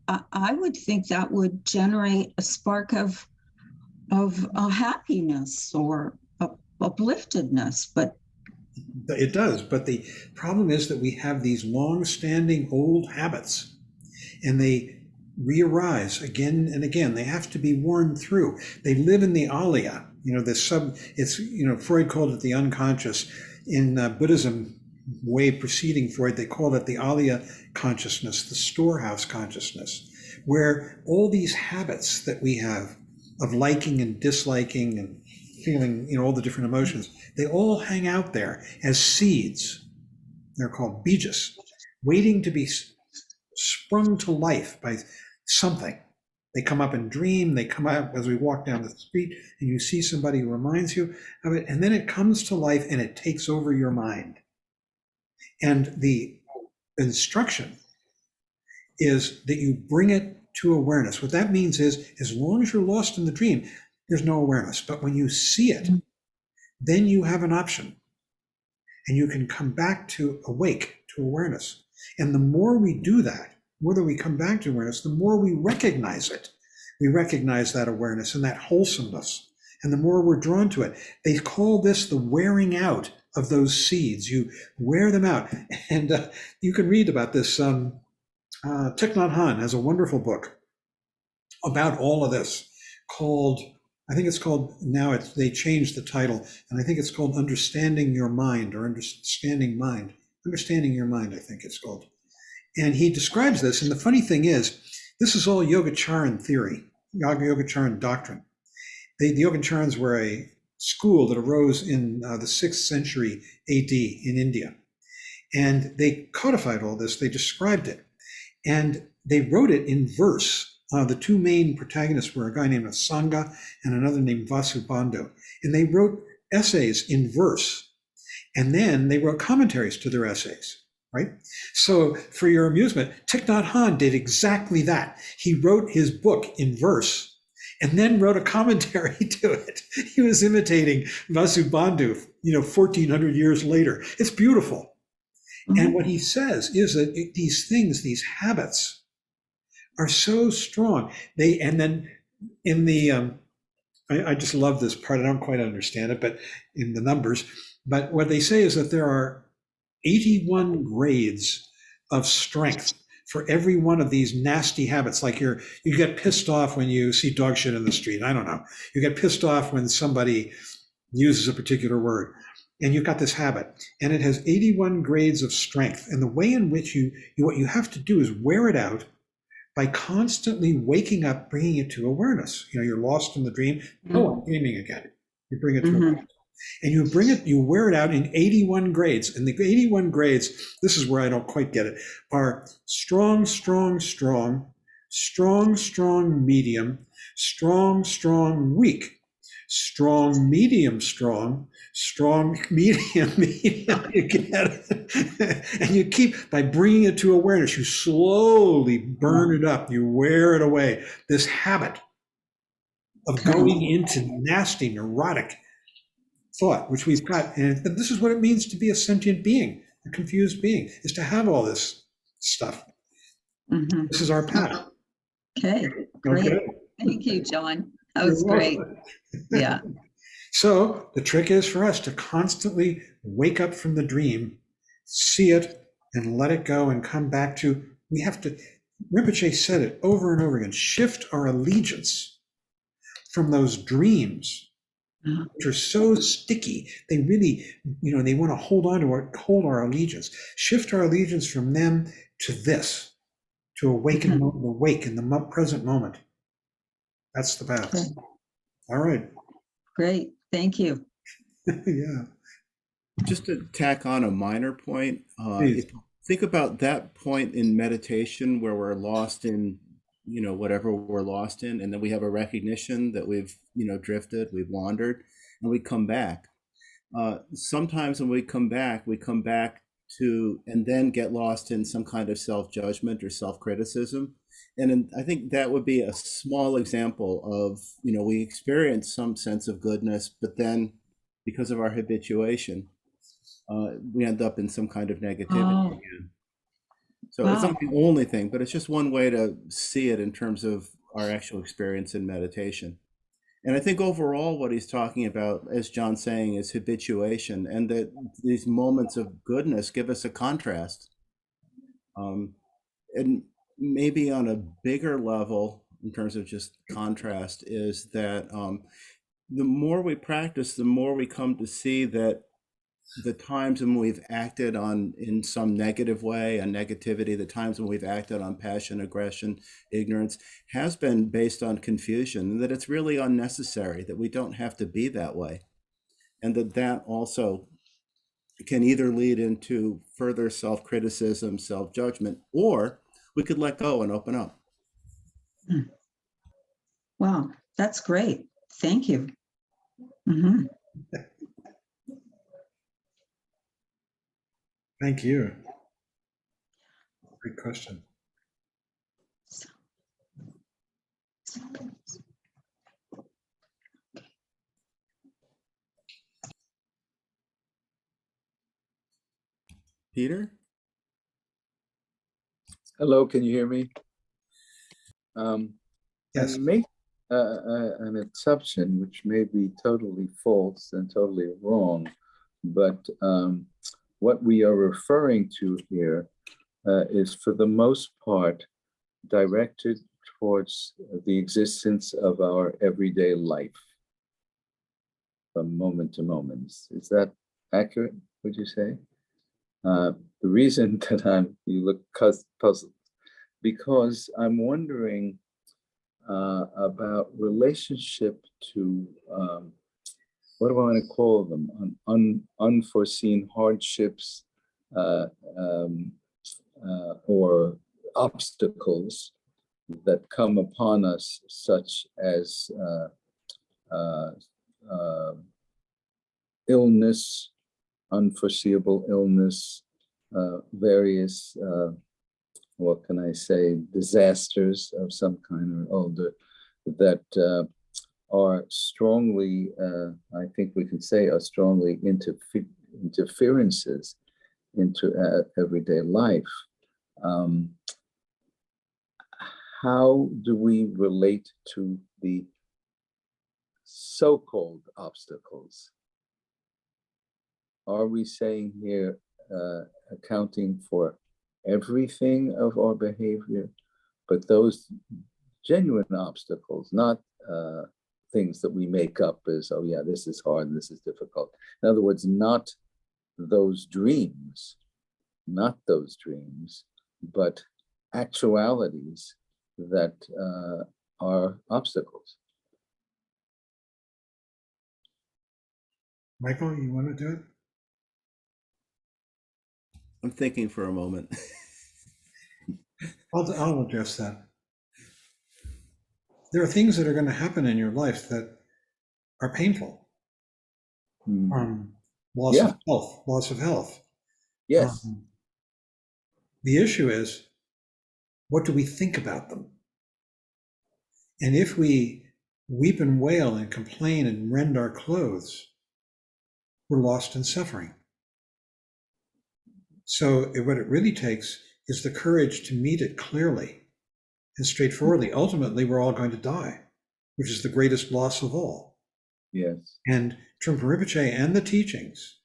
I would think that would generate a spark of happiness or upliftedness, but it does. But the problem is that we have these long-standing old habits, and they re-arise again and again. They have to be worn through. They live in the alaya. Freud called it the unconscious. In Buddhism, way preceding Freud, they called it the alaya consciousness, the storehouse consciousness, where all these habits that we have of liking and disliking and feeling, all the different emotions, they all hang out there as seeds. They're called bijas, waiting to be sprung to life by something. They come up in dream, they come out as we walk down the street and you see somebody who reminds you of it, and then it comes to life and it takes over your mind. And the instruction is that you bring it to awareness. What that means is, as long as you're lost in the dream, there's no awareness. But when you see it, then you have an option. And you can come back to awake, to awareness. And the more we do that, the more that we come back to awareness, the more we recognize it. We recognize that awareness and that wholesomeness. And the more we're drawn to it. They call this the wearing out of those seeds. You wear them out. And you can read about this. Thich Nhat Hanh has a wonderful book about all of this called, I think it's called, now they changed the title, and I think it's called Understanding Your Mind, or Understanding Mind. Understanding Your Mind, I think it's called. And he describes this, and the funny thing is, this is all Yogacaran theory, Yogacaran doctrine. The Yogacarans were a school that arose in the 6th century AD in India. And they codified all this, they described it, and they wrote it in verse. The two main protagonists were a guy named Asanga and another named Vasubandhu. And they wrote essays in verse. And then they wrote commentaries to their essays, right? So for your amusement, Thich Nhat Hanh did exactly that. He wrote his book in verse and then wrote a commentary to it. He was imitating Vasubandhu, 1400 years later. It's beautiful. Mm-hmm. And what he says is that these things, these habits, are so strong. And then in the, I just love this part. I don't quite understand it, but in the numbers. But what they say is that there are 81 grades of strength for every one of these nasty habits. Like you get pissed off when you see dog shit in the street. I don't know. You get pissed off when somebody uses a particular word. And you've got this habit, and it has 81 grades of strength. And the way in which what you have to do is wear it out by constantly waking up, bringing it to awareness. You're lost in the dream. Oh, I'm dreaming again. You bring it to awareness. And you wear it out in 81 grades. And the 81 grades, this is where I don't quite get it, are strong, strong, strong, strong, strong, medium, strong, strong, weak, strong, medium, strong, medium, medium. You get it? And you keep, by bringing it to awareness, you slowly burn it up. You wear it away. This habit of going into nasty, neurotic thought, which we've got. And this is what it means to be a sentient being, a confused being, is to have all this stuff. Mm-hmm. This is our path. Okay, great. Okay. Thank you, John. That was great. Yeah. So the trick is for us to constantly wake up from the dream, see it, and let it go and come back to, we have to, Rinpoche said it over and over again, shift our allegiance from those dreams, which are so sticky. They really, they want to hold on to hold our allegiance. Shift our allegiance from them to this, to awaken, awake in the present moment. That's the path. Okay. All right. Great. Thank you. Yeah. Just to tack on a minor point, think about that point in meditation where we're lost in, whatever we're lost in, and then we have a recognition that we've, drifted, we've wandered, and we come back. Sometimes when we come back to, and then get lost in some kind of self-judgment or self-criticism. And I think that would be a small example of, we experience some sense of goodness, but then because of our habituation, we end up in some kind of negativity again. So It's not the only thing, but it's just one way to see it in terms of our actual experience in meditation. And I think overall what he's talking about, as John's saying, is habituation, and that these moments of goodness give us a contrast. And maybe on a bigger level, in terms of just contrast, is that the more we practice, the more we come to see that the times when we've acted on in some negative way, on negativity, the times when we've acted on passion, aggression, ignorance, has been based on confusion, and that it's really unnecessary, that we don't have to be that way. And that also can either lead into further self-criticism, self-judgment, or we could let go and open up. Wow, that's great. Thank you. Mhm. Thank you. Great question. Peter? Hello, can you hear me? Yes. I make an assumption which may be totally false and totally wrong, but what we are referring to here is for the most part directed towards the existence of our everyday life from moment to moment. Is that accurate, would you say? The reason that you look puzzled, because I'm wondering about relationship to, what do I want to call them? Unforeseen hardships or obstacles that come upon us, such as illness, unforeseeable illness, various what can I say, disasters of some kind or other that are strongly, I think we can say, are strongly interferences into everyday life. How do we relate to the so-called obstacles? Are we saying here, accounting for everything of our behavior, but those genuine obstacles, not things that we make up as, oh yeah, this is hard and this is difficult. In other words, not those dreams, but actualities that are obstacles. Michael, you want to do it? I'm thinking for a moment. I'll address that. There are things that are going to happen in your life that are painful. Loss Yeah. of health. Yes. The issue is, what do we think about them? And if we weep and wail and complain and rend our clothes, we're lost in suffering. So what it really takes is the courage to meet it clearly and straightforwardly. Ultimately, we're all going to die, which is the greatest loss of all. Yes. And Trungpa Rinpoche and the teachings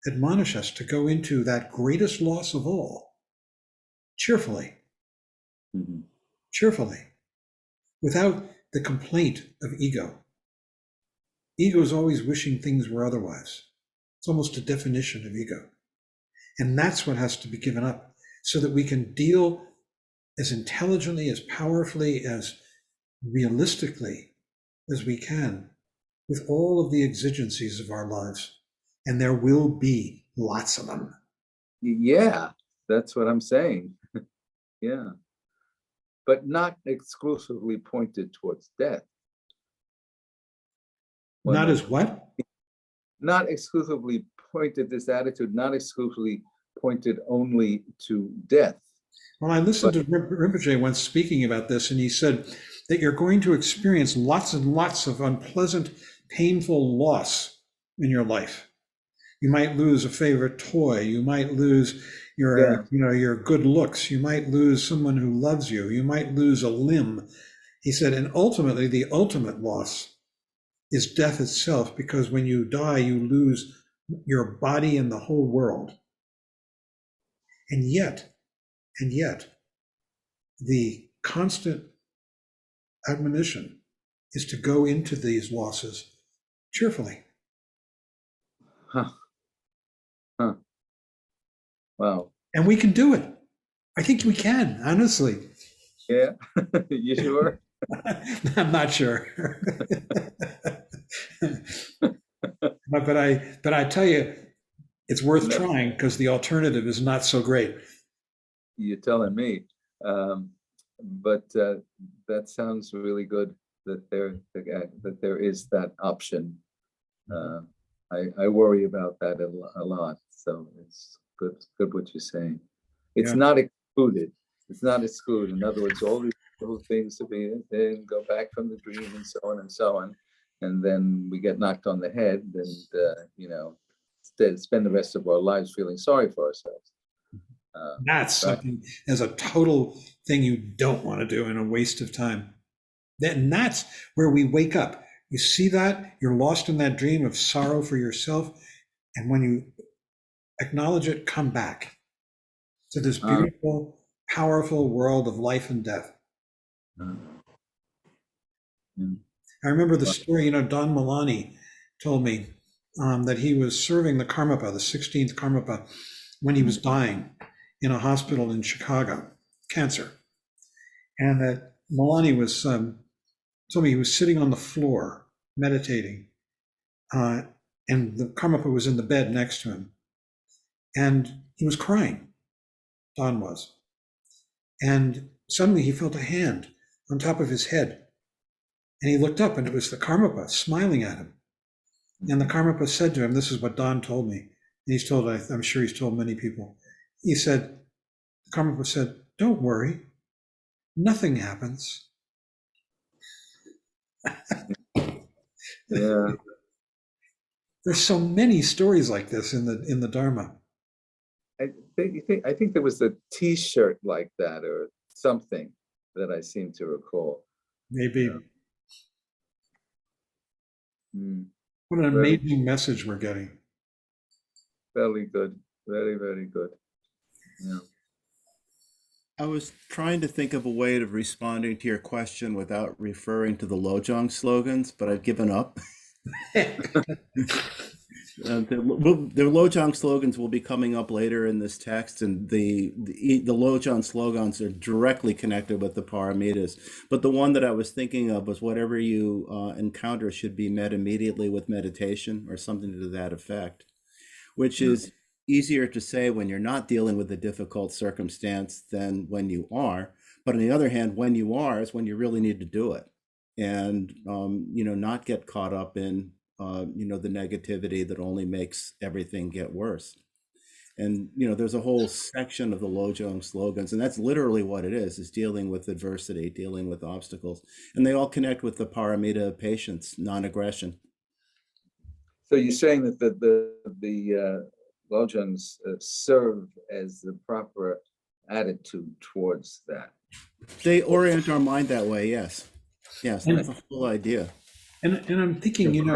admonish us to go into that greatest loss of all cheerfully, cheerfully, without the complaint of ego. Ego is always wishing things were otherwise. It's almost a definition of ego. And that's what has to be given up so that we can deal as intelligently, as powerfully, as realistically as we can with all of the exigencies of our lives. And there will be lots of them. Yeah, that's what I'm saying. Yeah. But not exclusively pointed towards death. Not as what? Not exclusively pointed, this attitude, not exclusively pointed only to death. Well, I listened to Rinpoche once speaking about this, and he said that you're going to experience lots and lots of unpleasant, painful loss in your life. You might lose a favorite toy. You might lose your, your good looks. You might lose someone who loves you. You might lose a limb. He said, and ultimately, the ultimate loss is death itself, because when you die, you lose your body and the whole world. And yet, the constant admonition is to go into these losses cheerfully. Huh. Huh. Wow. And we can do it. I think we can, honestly. Yeah. You sure? I'm not sure. but I tell you, it's worth No. trying because the alternative is not so great. You're telling me. But that sounds really good that there is that option. I worry about that a lot. So it's good what you're saying. It's Yeah. not excluded. It's not excluded. In other words, all these little things to be then go back from the dream and so on and so on. And then we get knocked on the head and spend the rest of our lives feeling sorry for ourselves. That's something as a total thing you don't want to do and a waste of time. Then that's where we wake up. You see that? You're lost in that dream of sorrow for yourself. And when you acknowledge it, come back to this beautiful, powerful world of life and death. I remember the story, Don Milani told me that he was serving the Karmapa, the 16th Karmapa, when he was dying in a hospital in Chicago, cancer. And that Milani was, told me he was sitting on the floor meditating, and the Karmapa was in the bed next to him. And he was crying, Don was. And suddenly he felt a hand on top of his head. And he looked up and it was the Karmapa smiling at him. And the Karmapa said to him, this is what Don told me. And he's told, I'm sure he's told many people. He said, the Karmapa said, don't worry, nothing happens. Yeah. There's so many stories like this in the Dharma. I think there was a T-shirt like that or something that I seem to recall. Maybe. What an Very, amazing message we're getting. very good. Very, very good. Yeah. I was trying to think of a way of responding to your question without referring to the Lojong slogans, but I've given up. The Lojong slogans will be coming up later in this text, and the Lojong slogans are directly connected with the Paramitas. But the one that I was thinking of was whatever you encounter should be met immediately with meditation, or something to that effect, which is easier to say when you're not dealing with a difficult circumstance than when you are. But on the other hand, when you are is when you really need to do it, and not get caught up in the negativity that only makes everything get worse. And there's a whole section of the Lojong slogans, and that's literally what it is dealing with adversity, dealing with obstacles, and they all connect with the Paramita of patience, non-aggression. So you're saying that the Lojongs serve as the proper attitude towards that. They orient our mind that way, yes. Yes, that's the whole idea. And I'm thinking, in a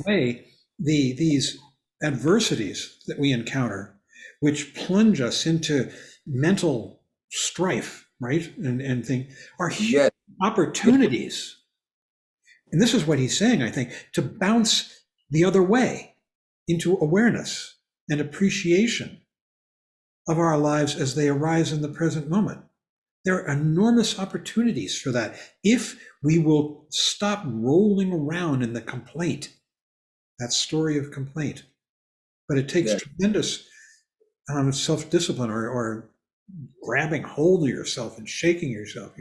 way, these adversities that we encounter, which plunge us into mental strife, right? And think are huge opportunities. And this is what he's saying, I think, to bounce the other way into awareness and appreciation of our lives as they arise in the present moment. There are enormous opportunities for that if we will stop rolling around in the complaint, that story of complaint. But it takes tremendous self-discipline or grabbing hold of yourself and shaking yourself,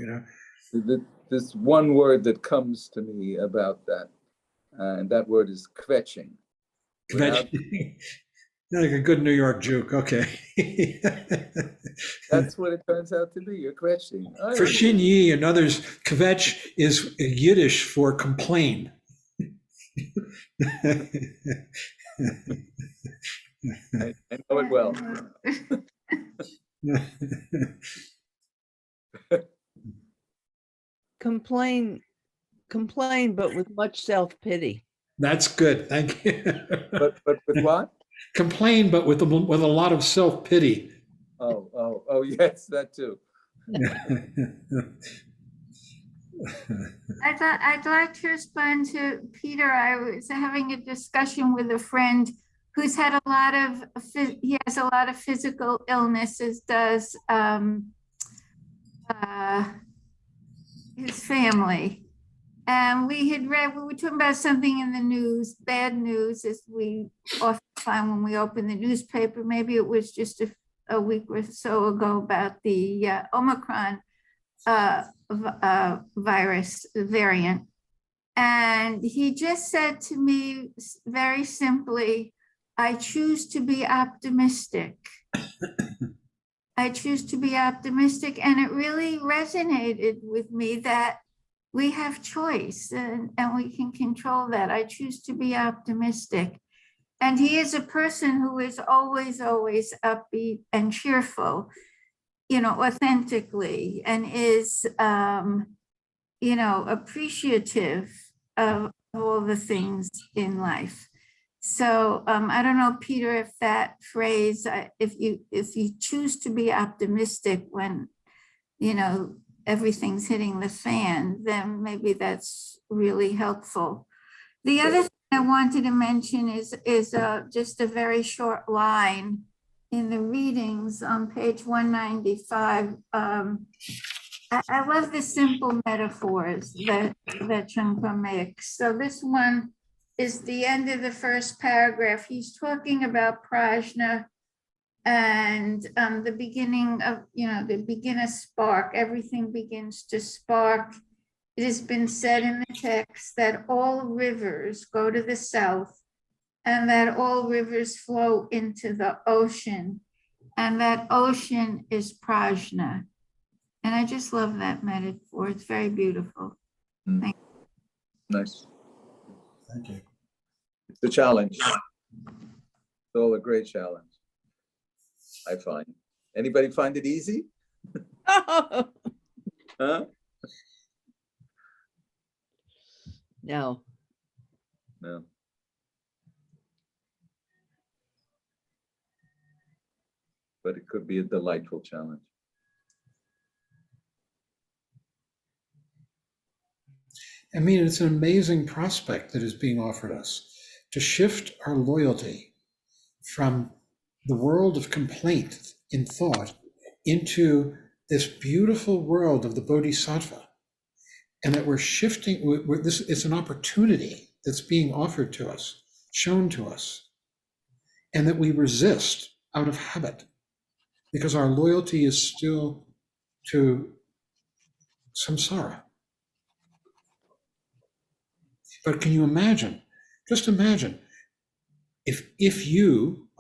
There's one word that comes to me about that, and that word is kvetching. Kvetching. Like a good New York joke, okay. That's what it turns out to be. You're kvetching. For Shin Yi and others, kvetch is Yiddish for complain. I know it well. Complain, but with much self-pity. That's good. Thank you. But with what? Complain, but with a lot of self-pity. Oh, yes, that too. I'd like to respond to Peter. I was having a discussion with a friend who's had a lot of, he has a lot of physical illnesses, does his family. And we were talking about something in the news, bad news, as we often find when we open the newspaper. Maybe it was just a week or so ago about the Omicron virus variant. And he just said to me very simply, I choose to be optimistic. I choose to be optimistic. And it really resonated with me that we have choice and we can control that. I choose to be optimistic. And he is a person who is always, always upbeat and cheerful, authentically, and is, appreciative of all the things in life. So I don't know, Peter, if that phrase, if you choose to be optimistic when, everything's hitting the fan, then maybe that's really helpful. The other thing I wanted to mention is just a very short line in the readings on page 195. I love the simple metaphors that Trungpa makes. So this one is the end of the first paragraph. He's talking about prajna and the beginning of, a spark. Everything begins to spark. It has been said in the text that all rivers go to the south and that all rivers flow into the ocean, and that ocean is prajna. And I just love that metaphor. It's very beautiful. Thank you. Nice. Thank you. It's a challenge. It's all a great challenge, I find. Anybody find it easy? Oh, Huh? no. No. But it could be a delightful challenge. I mean, it's an amazing prospect that is being offered us to shift our loyalty from the world of complaint in thought into this beautiful world of the Bodhisattva. And that we're shifting, this is an opportunity that's being offered to us, shown to us, and that we resist out of habit because our loyalty is still to samsara. But can you imagine, just imagine, if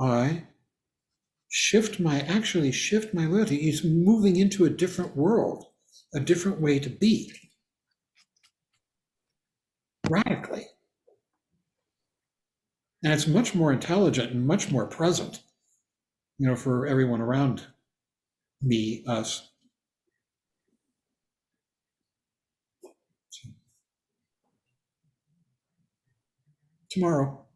I actually shift my loyalty, it's moving into a different world, a different way to be. Radically. And it's much more intelligent and much more present, for everyone around me, us. Tomorrow.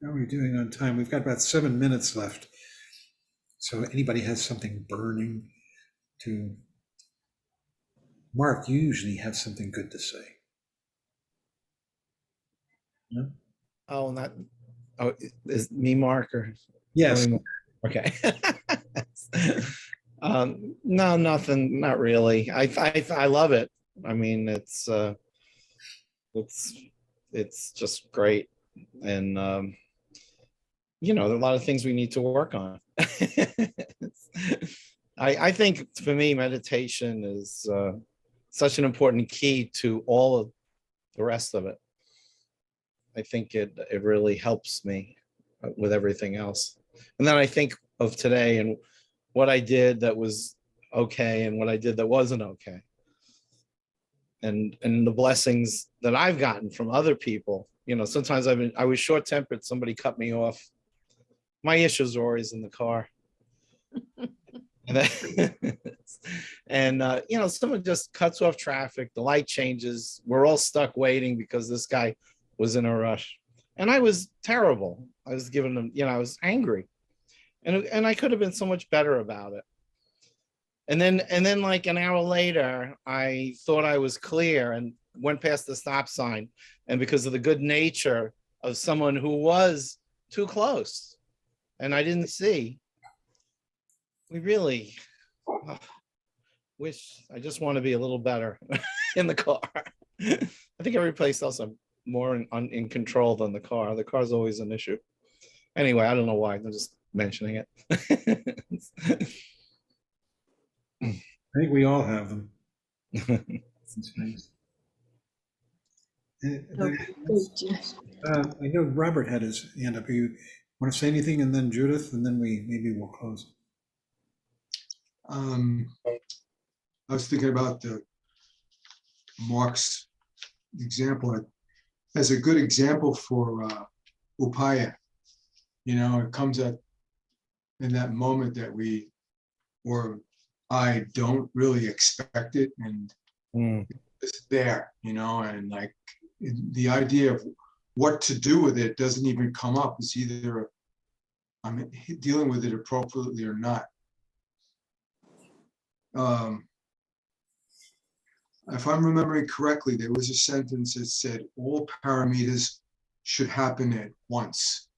How are we doing on time? We've got about 7 minutes left. So anybody has something burning to... Mark, you usually have something good to say. No? Oh, not. Oh, is me, Mark, or? Yes. Okay. No, nothing. Not really. I love it. I mean, it's just great, and there are a lot of things we need to work on. I think for me, meditation is such an important key to all of the rest of it. I think it really helps me with everything else. And then I think of today and what I did that was okay and what I did that wasn't okay. And the blessings that I've gotten from other people. Sometimes I was short-tempered, somebody cut me off. My issues are always in the car. And someone just cuts off traffic, the light changes, we're all stuck waiting because this guy was in a rush. And I was terrible. I was giving them, I was angry, and I could have been so much better about it. And then like an hour later, I thought I was clear and went past the stop sign. And because of the good nature of someone who was too close and I didn't see, we really wish, I just want to be a little better in the car. I think every place else I'm more in control than the car. The car's always an issue. Anyway, I don't know why. I'm just mentioning it. I think we all have them. It's nice. I know Robert had his hand up. You want to say anything, and then Judith, and then maybe we'll close. I was thinking about the Mark's example as a good example for upaya. It comes in that moment that we, or I don't really expect it, and it's there, and like the idea of what to do with it doesn't even come up. It's either I'm dealing with it appropriately or not. If I'm remembering correctly, there was a sentence that said all paramitas should happen at once.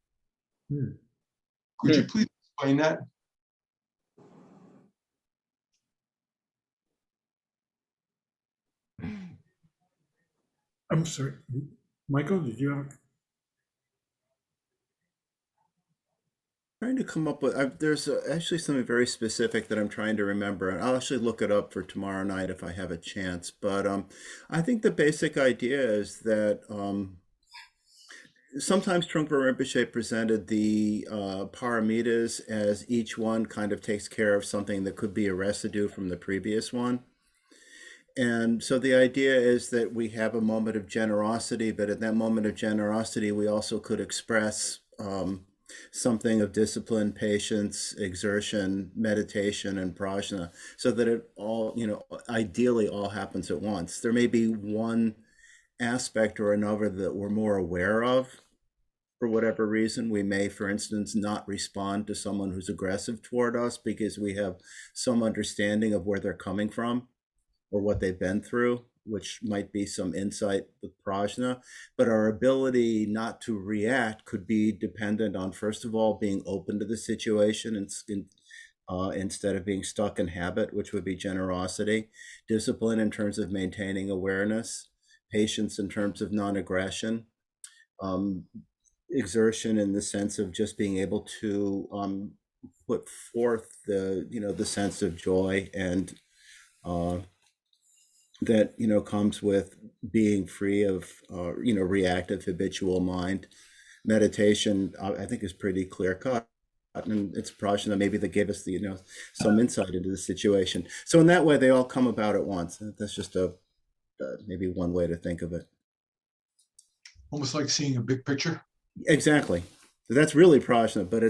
Could you please explain that? I'm sorry, Michael, did you have? Trying to come up with, there's actually something very specific that I'm trying to remember, and I'll actually look it up for tomorrow night if I have a chance. But I think the basic idea is that sometimes Trungpa Rinpoche presented the Paramitas as each one kind of takes care of something that could be a residue from the previous one. And so the idea is that we have a moment of generosity, but at that moment of generosity, we also could express something of discipline, patience, exertion, meditation, and prajna, so that it all, ideally all happens at once. There may be one aspect or another that we're more aware of for whatever reason. We may, for instance, not respond to someone who's aggressive toward us because we have some understanding of where they're coming from or what they've been through, which might be some insight with prajna. But our ability not to react could be dependent on, first of all, being open to the situation and instead of being stuck in habit, which would be generosity, discipline in terms of maintaining awareness, patience in terms of non-aggression, exertion in the sense of just being able to put forth the sense of joy and that comes with being free of reactive habitual mind. Meditation, I think, is pretty clear cut, and it's prajna maybe that gave us the some insight into the situation. So in that way, they all come about at once. That's just maybe one way to think of it. Almost like seeing a big picture. Exactly. That's really prajna, but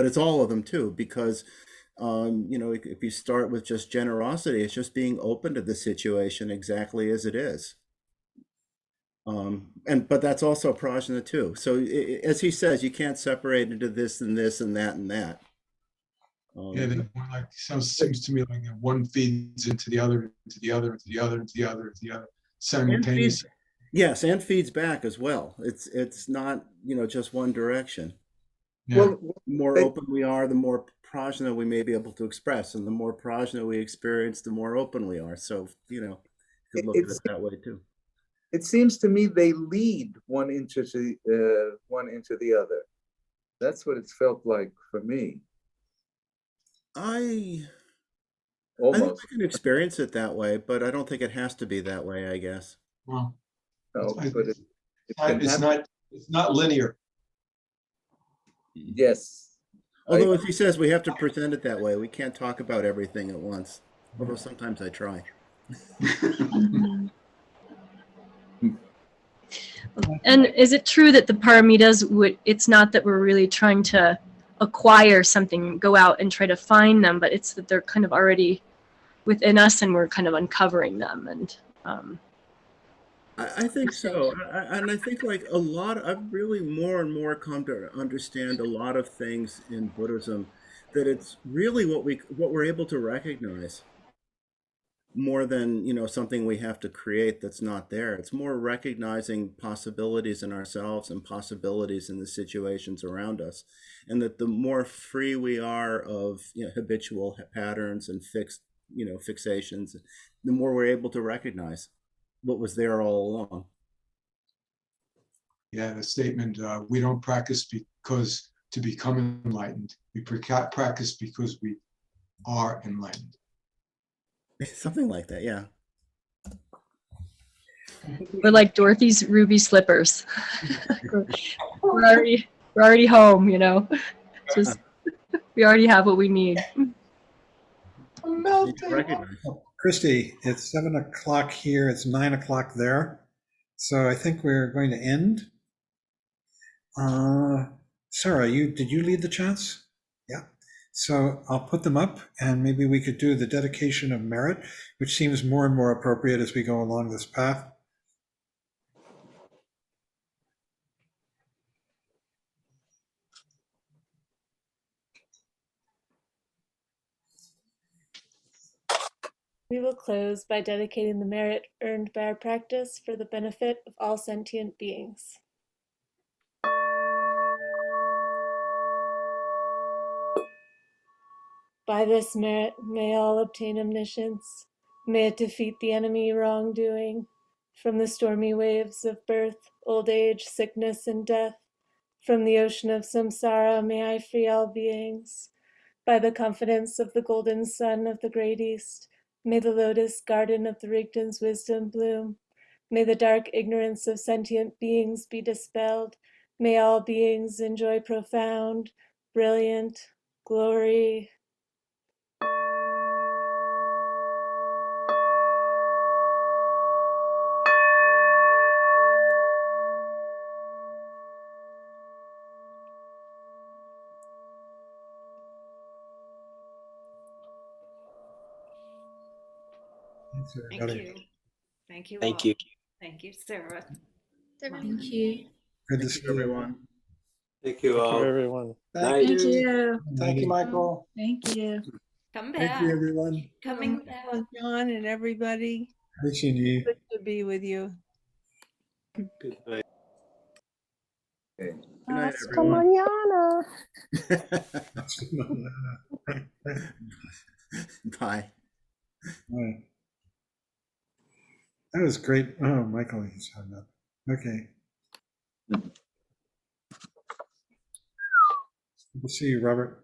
it's all of them too, because if you start with just generosity, it's just being open to the situation exactly as it is. But that's also prajna too. So as he says, you can't separate into this and this and that and that. Yeah, seems to me like one feeds into the other, into the other, into the other, into the other, into the other, simultaneously. Yes, and feeds back as well. It's not just one direction. Yeah. Well, the more open we are, the more prajna we may be able to express, and the more prajna we experience, the more open we are. So you could look at it that way too. It seems to me they lead one into the other. That's what it's felt like for me. I Almost. think I can experience it that way, but I don't think it has to be that way, I guess. Well, No, it's not linear. Yes. Although if he says we have to present it that way, we can't talk about everything at once. Although sometimes I try. And is it true that the paramitas it's not that we're really trying to acquire something, go out and try to find them, but it's that they're kind of already within us and we're kind of uncovering them and I think so. And I think like a lot, I've really more and more come to understand a lot of things in Buddhism, that it's really what we're able to recognize more than, something we have to create that's not there. It's more recognizing possibilities in ourselves and possibilities in the situations around us. And that the more free we are of, habitual patterns and fixations, the more we're able to recognize what was there all along. Yeah, the statement, we don't practice because to become enlightened. We practice because we are enlightened. Something like that, yeah. We're like Dorothy's ruby slippers. we're already home, you know. Just we already have what we need. Need to recognize. Christy, it's 7 o'clock here. It's 9 o'clock there. So I think we're going to end. Sarah, did you lead the chants? Yeah. So I'll put them up, and maybe we could do the dedication of merit, which seems more and more appropriate as we go along this path. We will close by dedicating the merit earned by our practice for the benefit of all sentient beings. By this merit, may all obtain omniscience. May it defeat the enemy wrongdoing. From the stormy waves of birth, old age, sickness, and death, from the ocean of samsara, may I free all beings. By the confidence of the golden sun of the great east, may the lotus garden of the Rigden's wisdom bloom. May the dark ignorance of sentient beings be dispelled. May all beings enjoy profound, brilliant glory. Thanks, Thank everybody. you. Thank you Thank all. you. Thank you, Sarah. Thank you. Good to Thank see you, everyone. Thank you Thank all. you, everyone. Night. Thank you. Thank you, Michael. Thank you. Come Thank back. you, everyone. Keep coming back. John and everybody. Hi, Shinji. Good to be with you. Good night. Okay. Good night, Hasta everyone. mañana. Bye. Right. That was great. Oh, Michael, he's hung up. Okay. Good to see you, Robert.